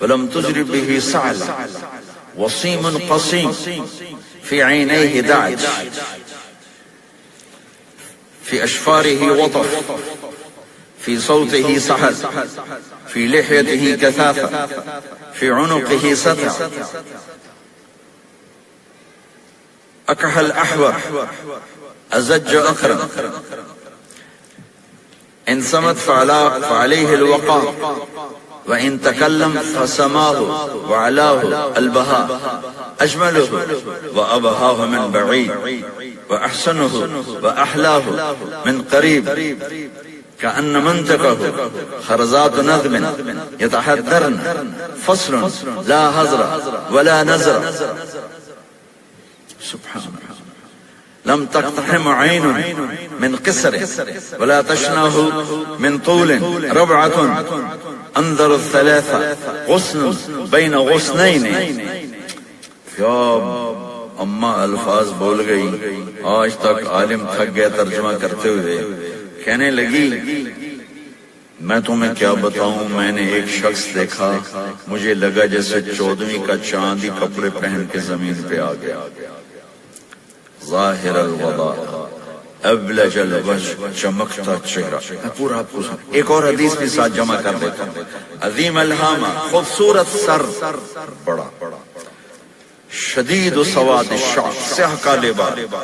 ولم تجرب به صعل وصيم قصيم في عينيه دعج في أشفاره وطف في صوته سحل في لحيته كثافة في عنقه ستر أكحل أحور أزج أكرم إن صمت فعليه الوقار وإن تكلم فسماه وعلاه البهاء أجمله وأبهاه من بعيد وأحسنه وأحلاه من قريب كأن منطقه خرزات نظم يتحدرن فصل لا هزر ولا نزر سبحان الله لم تقتحم عين من قصر ولا تشنه من طول ربعة انظر الثلاثة غصن بين غصنين۔ کیا اما الفاظ بول گئی، آج تک عالم تھک گیا ترجمہ کرتے ہوئے، کہنے لگی میں تمہیں کیا بتاؤں، میں نے ایک شخص دیکھا، مجھے لگا جیسے 14ویں کا چاندی کپڑے پہن کے زمین پہ آ گیا۔ ظاہر الوضاء ابلج الوجه، چمکتا چہرہ۔ پورا ایک اور حدیث بھی ساتھ جمع کر دیتا ہوں۔ عظیم الہامہ، خوبصورت سر، بڑا شدید سواد الشعر، سیاہ کا لباس۔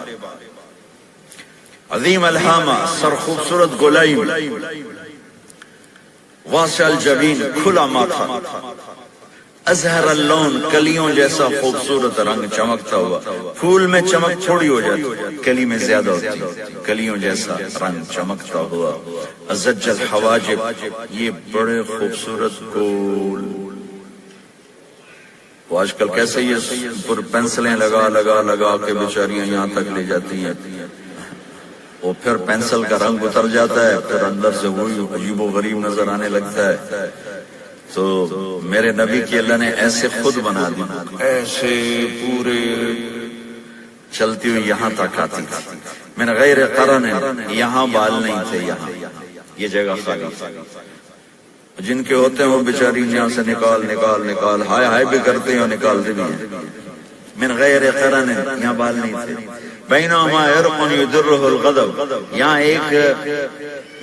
عظیم الہامہ، سر خوبصورت گلائم، واسع الجبین، کھلا ماتھا، ازہر اللون، کلیوں جیسا خوبصورت رنگ، چمکتا ہوا۔ پھول میں چمک تھوڑی ہو جاتی، کلی میں زیادہ ہوتی، کلیوں جیسا رنگ چمکتا ہوا۔ ازج الحواجب، یہ بڑے خوبصورت گول۔ وہ آج کل کیسے یہ پر پینسلیں لگا لگا لگا کے بیچاریاں یہاں تک لے جاتی ہیں، وہ پھر پینسل کا رنگ اتر جاتا ہے، پھر اندر سے وہی عجیب و غریب نظر آنے لگتا ہے۔ تو میرے نبی کی اللہ نے ایسے خود بنا دی، ایسے پورے چلتی ہوئی یہاں تک آتی تھی۔ من غیر قرن، یہاں بال نہیں تھے، یہاں یہ جگہ خالی تھی۔ جن کے ہوتے ہیں وہ بیچاری یہاں سے نکال نکال نکال ہائے ہائے بھی کرتے ہیں اور نکالتے بھی ہیں۔ من غیر قرن، یہاں بال نہیں تھے۔ بینما عرق یدرہ الغضب، یہاں ایک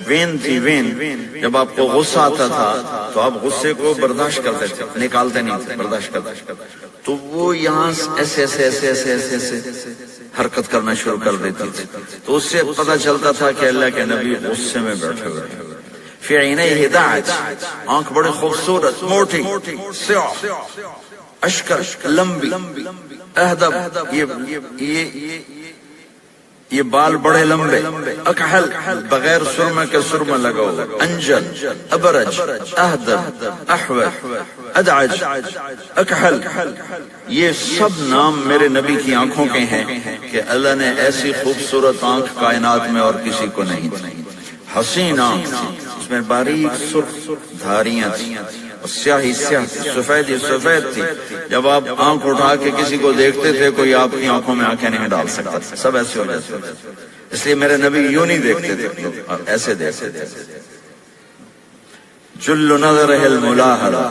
وین تھی، وین جب آپ کو غصہ آتا تھا تو آپ غصے کو برداشت کرتے تھے، نکالتے نہیں تھے، برداشت کرتے، تو وہ یہاں ایسے ایسے ایسے ایسے ایسے ایسے حرکت کرنا شروع کر دیتی تھی، تو اس سے پتہ چلتا تھا کہ اللہ کے نبی غصے میں بیٹھے ہوئے۔ فی عینیہ دعج، آنکھ بڑے خوبصورت، موٹی، سیاہ، اشکر، لمبی، اہدب، یہ بال بڑے لمبے، اکحل، بغیر سرمے کے سرمہ لگا ہوا، انجل، ابرج، اہدب، احور، ادعج، اکحل، یہ سب نام میرے نبی کی آنکھوں کے ہیں کہ اللہ نے ایسی خوبصورت آنکھ کائنات میں اور کسی کو نہیں دی۔ حسین آنکھ، اس میں باریک سرخ دھاریاں تھیں، سیاہی سیاہ تھی، سفید ہی سفید تھی۔ جب آپ آنکھ اٹھا کے کسی کو دیکھتے تھے کوئی آپ کی آنکھوں میں آنکھیں نہیں ڈال سکتا، سب ایسے ہو جاتے تھے۔ اس لیے میرے نبی یوں نہیں دیکھتے تھے، ایسے دیکھتے تھے۔ جل نظرہ الملاحظہ،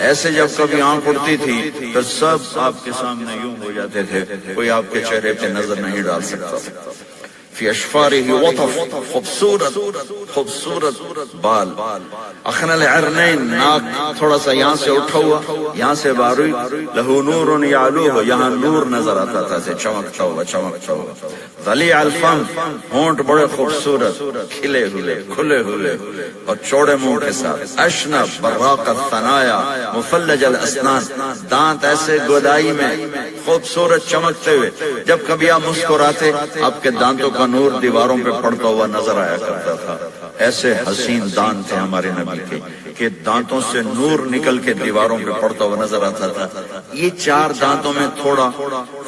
ایسے جب کبھی آنکھ اٹھتی تھی تو سب آپ کے سامنے یوں ہو جاتے تھے، کوئی آپ کے چہرے پہ نظر نہیں ڈال سکتا۔ فی اشفارہ وطف، خوبصورت خوبصورت بال، اخن العرنین، ناک تھوڑا سا یہاں سے اٹھا ہوا، یہاں سے باریک، لہو نور یعلوہ، یہاں نور نظر آتا تھا، سے چمکتا ہوا چمکتا ہوا، ضلیع الفم، ہونٹ بڑے خوبصورت کھلے ہوئے کھلے ہوئے اور چوڑے منہ کے ساتھ، اشنب براق الثنایا مفلج الاسنان، دانت ایسے گودائی میں خوبصورت چمکتے ہوئے، جب کبھی آپ مسکراتے آپ کے دانتوں کا نور دیواروں پہ پڑتا ہوا نظر آیا کرتا تھا۔ ایسے حسین دانت تھے ہمارے نبی کے کہ دانتوں سے نور نکل کے دیواروں پہ پڑتا ہوا نظر آتا تھا۔ یہ چار دانتوں میں تھوڑا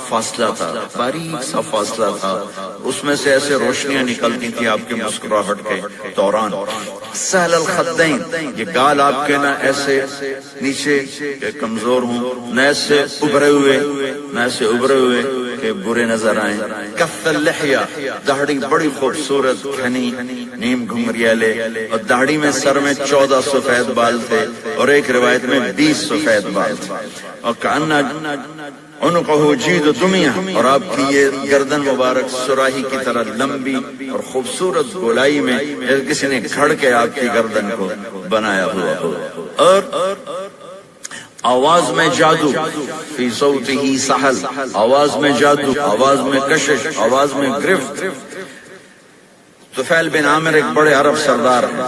فاصلہ تھا، باریک سا فاصلہ تھا، اس میں سے ایسے روشنیاں نکلتی تھی آپ کی مسکراہٹ کے دوران۔ سہل الخدین، یہ گال آپ کے نہ ایسے نیچے کہ کمزور ہوں، نہ ایسے ابھرے ہوئے نہ ایسے ابھرے ہوئے کہ برے نظر آئیں۔ کف اللحیہ، داڑھی بڑی خوبصورت گھنی نیم گھنگریالے، اور داڑھی میں سر میں 14 سفید بال تھے اور ایک روایت میں 20 سفید بال تھے، اور کأنہ عنقہ جید دمیہ، اور آپ کی یہ گردن مبارک سراہی کی طرح لمبی اور خوبصورت گولائی میں جیسے کسی نے گھڑ کے آپ کی گردن کو بنایا ہوا ہو، اور آواز میں جادو، فی صوتہ سحل، آواز میں جادو، آواز میں کشش، آواز میں گرفت۔ طفیل بن عامر ایک بڑے عرب سردار ہیں،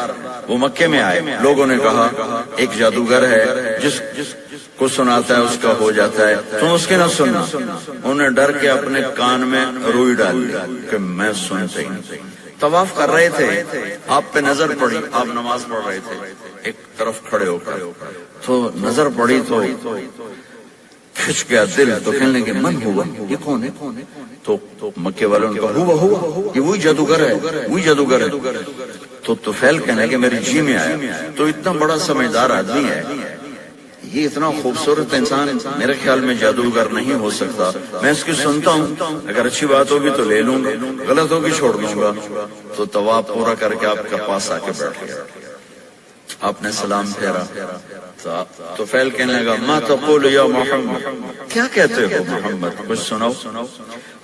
وہ مکے میں آئے، لوگوں نے کہا ایک جادوگر ہے جس کو سناتا ہے اس کا ہو جاتا ہے، تم اس کے نہ سننا۔ انہوں نے ڈر کے اپنے کان میں روئی ڈال لی کہ میں سنتے ہی نہیں۔ طواف کر رہے تھے، آپ پہ نظر پڑی، آپ نماز پڑھ رہے تھے ایک طرف کھڑے ہو کر، تو نظر پڑی تو کھچ گیا دل، تو کہنے لگے من ہوا، یہ کون ہے؟ تو مکے والوں نے کہا ہوا یہ وہی جادوگر ہے، وہی جادوگر ہے۔ تو طفیل کہنے کہ میری جی میں آیا، تو اتنا بڑا سمجھدار آدمی ہے، یہ اتنا خوبصورت انسان میرے خیال میں جادوگر نہیں ہو سکتا، میں اس کی سنتا ہوں، اگر اچھی بات ہوگی تو لے لوں گا، غلط ہوگی چھوڑ دوں گا۔ تو طواف پورا کر کے آپ کے پاس آ کے بیٹھ گیا، آپ نے سلام پھیرا، تو فیل کہنے لگا ما تقول یا محمد، کیا کہتے ہو محمد، کچھ سناؤ۔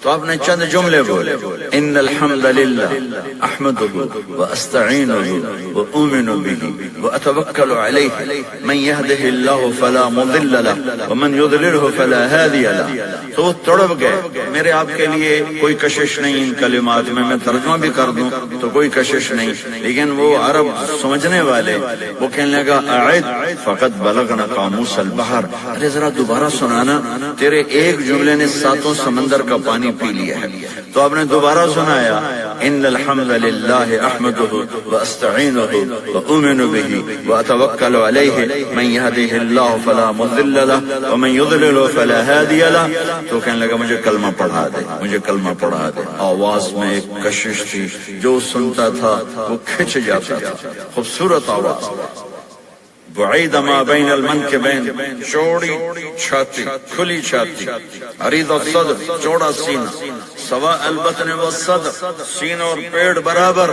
تو آپ نے چند جملے بولے، ان الحمد للہ احمدہ واستعینہ واؤمن بہ واتوکل علیہ من یہدہ اللہ فلا مضل لہ ومن یضللہ فلا ہادی لہ۔ تو وہ تڑپ گئے، میرے آپ کے لیے کوئی کشش نہیں ان کلمات میں ترجمہ بھی کر دوں تو کوئی کشش نہیں، لیکن وہ عرب سمجھنے والے وہ کہنے لگا اعد فقط بلغنا قاموس البحر، ارے ذرا دوبارہ سنانا، تیرے ایک جملے نے 7 سمندر کا پانی پی لیا ہے۔ تو آپ نے دوبارہ سنایا ان الحمد للہ احمدہ واستعینہ واؤمن بہ واتوکل علیہ من یہدہ اللہ فلا مضل لہ ومن یضلل فلا ہادی لہ۔ تو کہنے لگا مجھے کلمہ پڑھا دے، مجھے کلمہ پڑھا دے۔ آواز میں ایک کشش تھی، جو سنتا تھا وہ کھچ جاتا تھا، خوبصورت آواز۔ بعید ما بین المنکبین، چوڑی چھاتی، کھلی چھاتی، عریض الصدر، چوڑا سینہ، سواء البطن والصدر، سینہ اور پیٹ برابر۔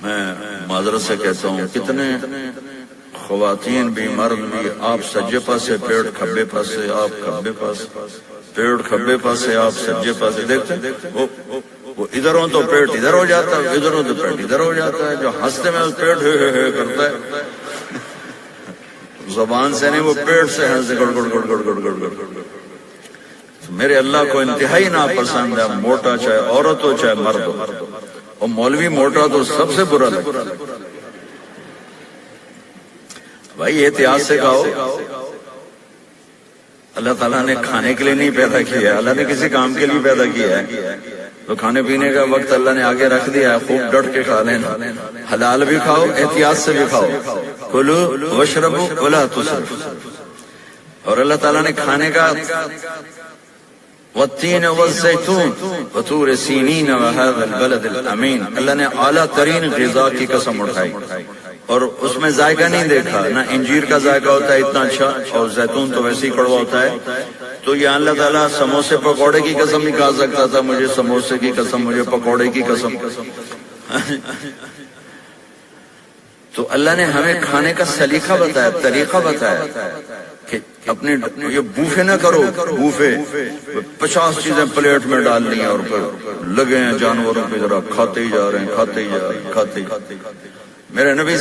میں معذرت سے کہتا ہوں کتنے خواتین بھی مرد بھی، آپ سجے پاسے پیٹ کھبے پاسے، آپ کھبے پاسے پیٹ کھبے پاسے، آپ سجے پاسے، دیکھتے وہ ادھر ہوں تو پیٹ ادھر ہو جاتا ہے، ادھر ہوں تو پیٹ ادھر ہو جاتا ہے، جو ہنستے میں پیٹ ہے کرتا ہے، زبان سے نہیں وہ پیٹ سے ہنستے گڑ گڑ گڑ گڑ گڑ گڑ گڑ۔ میرے اللہ کو انتہائی ناپسند ہے، موٹا چاہے عورت ہو چاہے مرد ہو، اور مولوی موٹا تو سب سے برا لگتا ہے۔ بھائی احتیاط سے کھاؤ، اللہ تعالیٰ نے کھانے کے لیے نہیں پیدا کیا ہے، اللہ نے کسی کام کے لیے پیدا کیا ہے، تو کھانے پینے کا وقت اللہ نے آگے رکھ دیا ہے، خوب ڈٹ کے کھا لینا، حلال بھی کھاؤ احتیاط سے بھی کھاؤ، کلوا واشربوا ولا تسرفوا۔ اور اللہ تعالیٰ نے کھانے کا والتین والزیتون وطور سینین وهذا البلد الامین، اللہ نے اعلیٰ ترین غذا کی قسم اٹھائی اور اس میں ذائقہ نہیں دیکھا، نہ انجیر کا ذائقہ ہوتا ہے اتنا اچھا، اور زیتون تو ویسے ہی کڑوا ہوتا ہے۔ تو یہ اللہ تعالیٰ سموسے پکوڑے کی قسم نہیں کھا سکتا تھا، مجھے سموسے کی قسم، مجھے پکوڑے کی قسم۔ تو اللہ نے ہمیں کھانے کا سلیقہ بتایا، طریقہ بتایا کہ اپنے یہ بوفے نہ کرو، بوفے 50 چیزیں پلیٹ میں ڈال لی اور پھر لگے ہیں جانوروں کی طرح کھاتے ہی جا رہے ہیں، کھاتے ہی جا رہے ہیں، کھاتے ہی۔ میرے نبی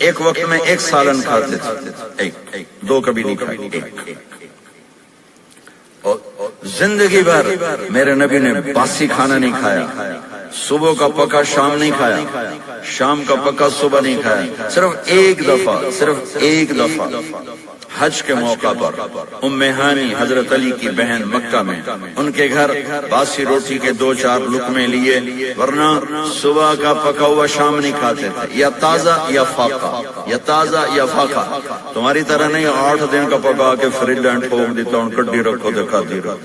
ایک وقت میں 1 سالن کھاتے تھے، 2 کبھی نہیں کھائی، 1۔ اور زندگی بھر میرے نبی نے باسی کھانا نہیں کھایا، صبح کا پکا شام نہیں کھایا، شام کا پکا صبح نہیں کھایا، صرف ایک دفعہ حج کے موقع پر ام ہانی حضرت علی کی بہن مکہ میں، ان کے گھر باسی روٹی کے 2-4 لقمے لیے، ورنہ صبح کا پکا ہوا شام نہیں کھاتے تھے، یا تازہ یا فاقہ، یا تازہ یا فاقہ۔ تمہاری طرح نہیں 8 دن کا پکا کے فریج لینڈ ٹھوک دیتا ہوں، کڈی رکھو دکھاتی رہو۔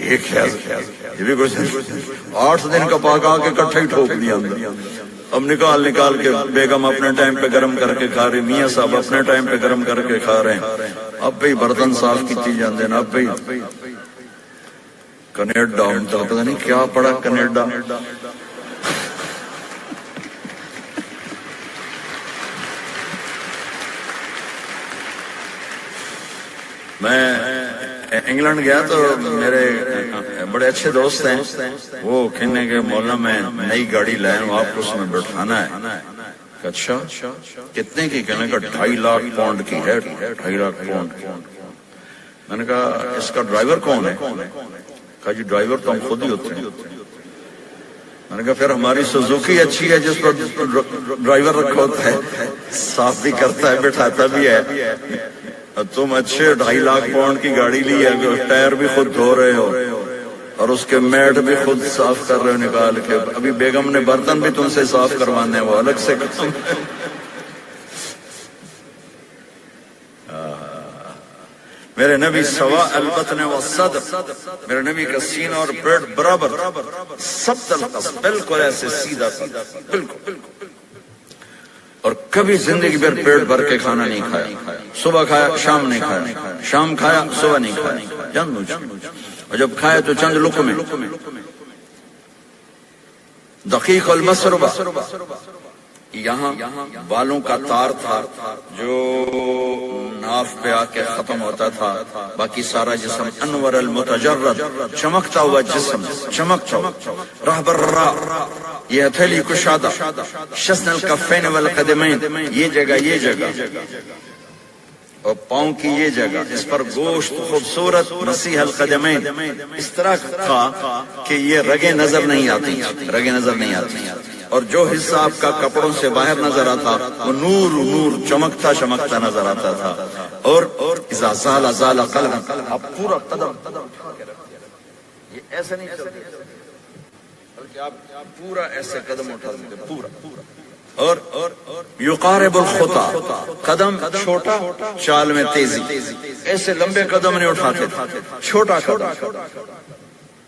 یہ خیال یہ بھی کچھ 8 دن کا پکا کے کٹھا ہی ٹھوک دیا اندر۔ اب نکال کے بیگم اپنے ٹائم پہ گرم کر کے کھا رہی، میاں صاحب اپنے ٹائم پہ گرم کر کے کھا رہے ہیں، اب بھی برتن صاف کیتی جاندے نا، اب بھی کینیڈا ہوں پتہ نہیں کیا پڑا کینیڈا۔ میں انگلینڈ گیا تو میرے بڑے اچھے دوست ہیں، وہ کہنے کے مولانا میں نئی گاڑی لائے ہوں، آپ کو اس میں بٹھانا ہے۔ اچھا کتنے کی؟ کہنے کا 2.5 لاکھ پاؤنڈ کی ہے، 2.5 لاکھ پاؤنڈ۔ میں نے کہا اس کا ڈرائیور کون ہے؟ کہا جی ڈرائیور تو ہم خود ہی ہوتے ہیں۔ میں نے کہا پھر ہماری سوزوکی اچھی ہے جس پر ڈرائیور رکھا ہوتا ہے، صاف بھی کرتا ہے بٹھاتا بھی ہے، تم اچھے 2.5 لاکھ پاؤنڈ کی گاڑی لی ہے، ٹائر بھی خود دھو رہے ہو اور اس کے میٹ بھی خود صاف کر رہے ہو نکال کے، ابھی بیگم نے برتن بھی تم سے صاف کروانے ہیں، وہ الگ سے کام۔ میرے نبی سوا البطن والصدر، میرے نبی کا سینہ اور پیٹ برابر، سب طرف بالکل ایسے سیدھا بالکل، اور کبھی زندگی بھر پیٹ بھر کے کھانا نہیں کھایا، صبح کھایا شام نہیں کھایا، شام کھایا صبح نہیں کھایا، جان بوجھ، اور جب کھایا تو چند لقمے۔ دقیق المسربہ، یہاں بالوں کا تار تھا جو ناف پہ آ کے ختم ہوتا تھا، باقی سارا جسم انور المتجرد، چمکتا ہوا جسم، چمکتا ہوا راہ بر راہ، یہ ہتھیلی کشادہ، شسن الکفین والقدمین، یہ جگہ اور پاؤں کی یہ جگہ، اس پر گوشت خوبصورت مسیح القدمین، اس طرح تھا کہ یہ رگیں نظر نہیں آتی، اور جو حصہ آپ کا کپڑوں سے باہر نظر آتا وہ نور چمکتا نظر آتا تھا، اور اذا زال قلب، اب پورا قدم یہ ایسے نہیں چلتے بلکہ آپ پورا ایسے قدم اٹھاتے تھے، پورا، اور یقارب الخطا، قدم چھوٹا چال میں تیزی، ایسے لمبے قدم نہیں اٹھاتے تھے، چھوٹا قدم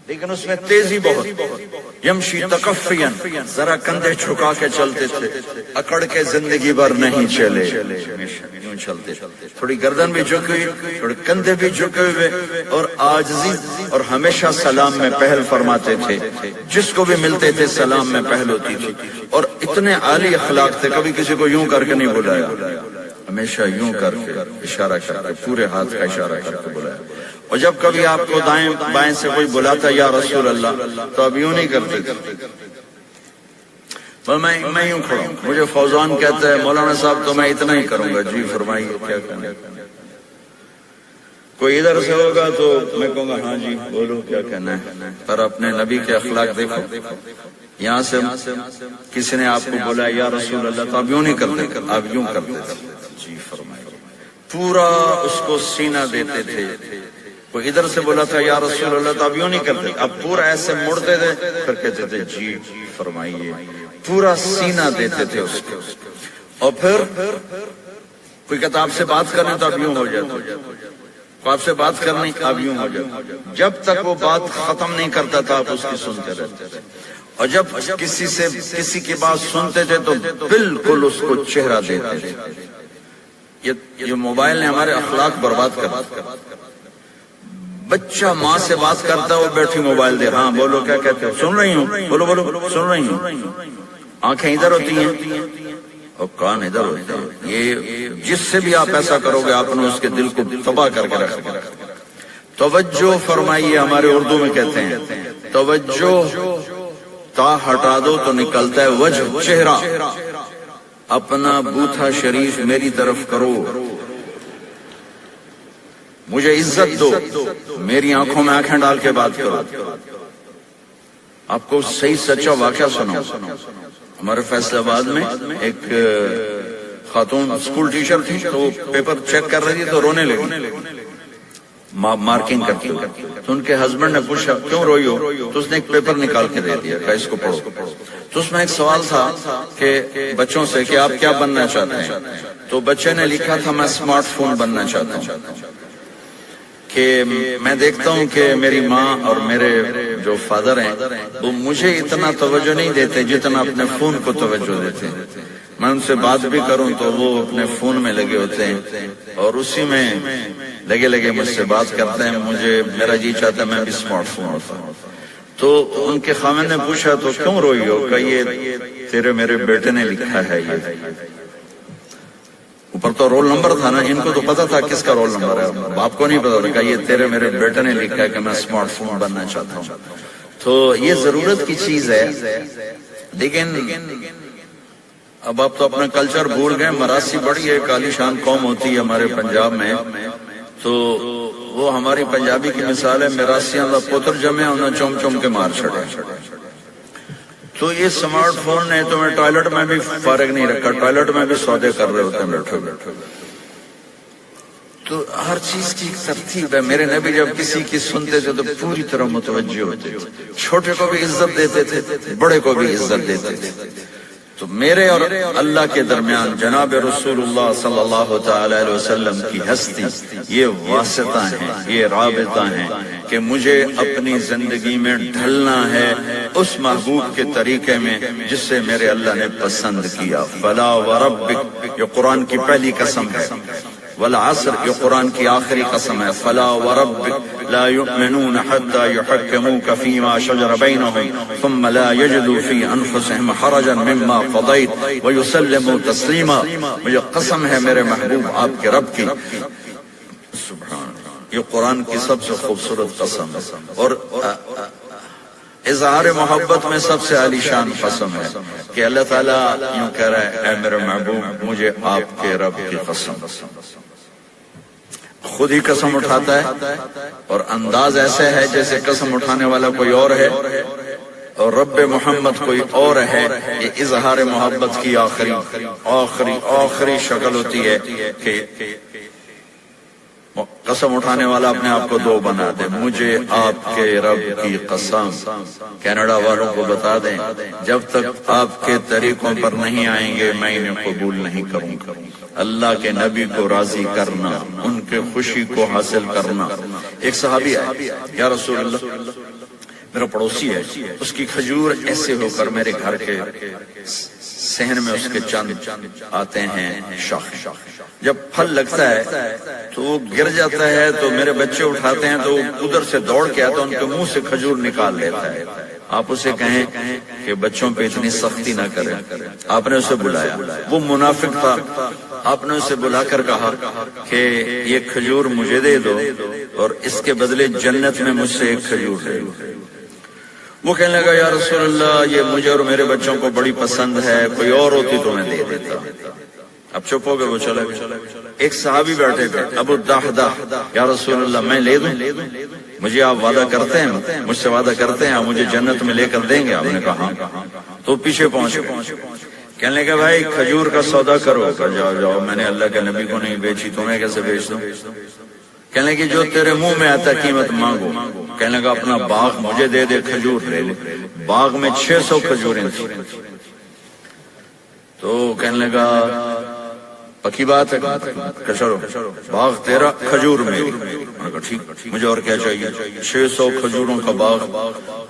لیکن اس میں تیزی بہت، یمشی تکفیاً، ذرا کندھے چھکا کے چلتے تھے، اکڑ کے زندگی بھر نہیں چلے، یوں چلتے، تھوڑی گردن بھی جھکی ہوئی، تھوڑے کندھے بھی جھکے ہوئے، اور عاجزی، اور ہمیشہ سلام میں پہل فرماتے تھے، جس کو بھی ملتے تھے سلام میں پہل ہوتی تھی، اور اتنے عالی اخلاق تھے، کبھی کسی کو یوں کر کے نہیں بلایا، ہمیشہ یوں کر کے اشارہ کر کے، پورے ہاتھ کا اشارہ کر کے بلایا، اور جب کبھی آپ کو دائیں بائیں سے کوئی بلاتا یا رسول اللہ تو اب یوں نہیں کرتے تھے، میں یوں کھڑا ہوں، مجھے فوزان کہتا ہے مولانا صاحب تو میں اتنا ہی کروں گا، جی فرمائیے کیا کہنا ہے، کوئی ادھر سے ہوگا تو میں کہوں گا ہاں جی بولو کیا کہنا ہے، پر اپنے نبی کے اخلاق دیکھو، یہاں سے کسی نے آپ کو بولا یا رسول اللہ تو آپ یوں نہیں کرتے، آپ یوں کرتے تھے، جی فرمائیے، پورا اس کو سینہ دیتے تھے، کوئی ادھر سے بولا تھا یا رسول اللہ تو اب یوں نہیں کرتے، اب پورا ایسے مڑتے تھے، پھر کہتے تھے جی فرمائیے، پورا سینہ دیتے تھے اس کو، اور پھر کوئی کہتا آپ سے بات کرنے تو اب یوں ہو جاتے، آپ سے بات کرنی اب یوں ہو جاتے، جب تک وہ بات ختم نہیں کرتا تھا آپ اس کی سنتے رہتے تھے، اور جب کسی کی بات سنتے تھے تو بالکل اس کو چہرہ دیتے تھے۔ یہ موبائل نے ہمارے اخلاق برباد کر دیا، بچہ ماں سے بات کرتا ہے وہ بیٹھی موبائل دے، ہاں بولو کیا کہتے ہو، سن رہی ہوں، بولو سن رہی ہوں، آنکھیں ادھر ہوتی ہیں، اور کان ادھر ہوتے ہیں. یہ جس سے بھی آپ ایسا کرو گے آپ نے اس کے دل کو تباہ کر کے رکھ دیا. توجہ فرمائیے، ہمارے اردو میں کہتے ہیں توجہ تا ہٹا دو تو نکلتا ہے وجہ، چہرہ. اپنا بوتھا شریف میری طرف کرو، مجھے عزت دو، میری آنکھوں میں آنکھیں ڈال کے بات کرو. آپ کو صحیح سچا واقعہ سناؤ. ہمارے فیصل آباد میں ایک خاتون اسکول ٹیچر تھی، تو وہ پیپر چیک کر رہی تھی تو رونے لگی، مارکنگ کرتی. تو ان کے ہسبینڈ نے پوچھا کیوں روئی ہو؟ تو اس نے ایک پیپر نکال کے دے دیا کہ اس کو پڑھو. تو اس میں ایک سوال تھا کہ بچوں سے کہ آپ کیا بننا چاہتے ہیں؟ تو بچے نے لکھا تھا میں اسمارٹ فون بننا چاہتا ہوں، کہ میں دیکھتا ہوں کہ میری ماں اور میرے جو فادر ہیں وہ مجھے اتنا توجہ نہیں دیتے جتنا اپنے فون کو توجہ دیتے ہیں. میں ان سے بات بھی کروں تو وہ اپنے فون میں لگے ہوتے ہیں اور اسی میں لگے مجھ سے بات کرتے ہیں. مجھے میرا جی چاہتا ہے میں بھی اسمارٹ فون ہوتا ہوں. تو ان کے خاوند نے پوچھا تو کیوں روئی ہو؟ کہ یہ تیرے میرے بیٹے نے لکھا ہے. یہ اوپر تو رول نمبر تھا نا، ان کو تو پتا تھا کس کا رول نمبر ہے، باپ کو نہیں پتا تھا. کہ یہ تیرے میرے بیٹے نے لکھا ہے کہ میں اسمارٹ فون بننا چاہتا ہوں. تو یہ ضرورت کی چیز ہے. لیکن اب آپ تو اپنا کلچر بھول گئے. مراسی بڑی ایک عالیشان قوم ہوتی ہے ہمارے پنجاب میں، تو وہ ہماری پنجابی کی مثال ہے مراسیاں دا پتر جمے انہیں چوم چوم کے مار چھڑے. تو یہ سمارٹ فون نے تمہیں ٹوائلٹ میں بھی فارغ نہیں رکھا، ٹوائلٹ میں بھی سودے کر رہے ہوتے ہیں بیٹھے بیٹھے. تو ہر چیز کی ایک ترتیب ہے. میرے نبی جب کسی کی سنتے تھے تو پوری طرح متوجہ ہوتے تھے، چھوٹے کو بھی عزت دیتے تھے، بڑے کو بھی عزت دیتے تھے. تو میرے اور اللہ کے درمیان جناب رسول اللہ صلی اللہ تعالی علیہ وسلم کی ہستی، یہ واسطہ ہیں، یہ رابطہ ہیں کہ مجھے اپنی زندگی میں ڈھلنا ہے اس محبوب کے طریقے میں جس سے میرے اللہ نے پسند کیا. فلا وربک، یہ قرآن کی پہلی قسم ہے. والعصر، یہ قرآن کی آخری قسم ہے. فلا وربک لا یؤمنون حتی یحکموک فیما شجر بینہم ثم لا یجدوا فی انفسہم حرجا مما قضیت ویسلموا تسلیما. مجھے قسم ہے میرے محبوب آپ کے رب کی. سبحان اللہ، یہ قرآن کی سب سے خوبصورت قسم ہے اور اظہار محبت میں سب سے عالی شان قسم ہے کہ اللہ تعالیٰ یوں کہہ رہا ہے اے میرے محبوب مجھے آپ کے رب کی قسم. خود ہی قسم اٹھاتا ہے اور انداز ایسے ہے جیسے قسم اٹھانے والا کوئی اور ہے اور رب محمد کوئی اور ہے. یہ اظہار محبت کی آخری شکل ہوتی ہے کہ قسم اٹھانے والا اپنے آپ کو دو بنا دے. مجھے آپ کے رب کی قسم. کینیڈا والوں کو بتا دیں جب تک آپ کے طریقوں پر نہیں آئیں گے میں انہیں قبول نہیں کروں گا. اللہ کے نبی کو راضی کرنا، ان کے خوشی کو حاصل کرنا. ایک صحابی ہے، یا رسول اللہ میرا پڑوسی ہے، اس کی کھجور ایسے ہو کر میرے گھر کے صحن میں اس کے چند آتے ہیں شاخ. جب پھل لگتا ہے تو وہ گر جاتا ہے تو میرے بچے اٹھاتے ہیں تو ادھر سے دوڑ کے آتا ہے، ان کے منہ سے کھجور نکال لیتا ہے. آپ اسے کہیں کہ بچوں پہ اتنی سختی نہ کریں. آپ نے اسے بلایا، وہ منافق تھا. آپ نے اسے بلا کر کہا کہ یہ کھجور مجھے دے دو اور اس کے بدلے جنت میں مجھ سے ایک کھجور دے دو. وہ کہنے لگا یا رسول اللہ یہ مجھے اور میرے بچوں کو بڑی پسند ہے، کوئی اور ہوتی تو میں دے دیتا. اب چپ ہو گئے، وہ چلے گئے. ایک صحابی بیٹھے تھے ابو دحدہ، یا رسول اللہ میں لے دوں؟ مجھے آپ وعدہ کرتے ہیں، مجھ سے وعدہ کرتے ہیں آپ مجھے جنت میں لے کر دیں گے؟ آپ نے کہا. تو پیچھے پہنچ گئے. کہنے لگے بھائی کھجور کا سودا کرو. جاؤ جاؤ، میں نے اللہ کے نبی کو نہیں بیچی، تمہیں کیسے بیچ دوں؟ کہنے لگے جو تیرے منہ میں آتا قیمت مانگو. کہنے لگا اپنا باغ مجھے دے دے، کھجور لے لے. باغ میں 600 کھجوریں تھیں. تو کہنے لگا پکی بات ہے کہ چلو باغ تیرا کھجور میں. ٹھیک، مجھے اور کیا چاہیے؟ 600 کھجوروں کا باغ.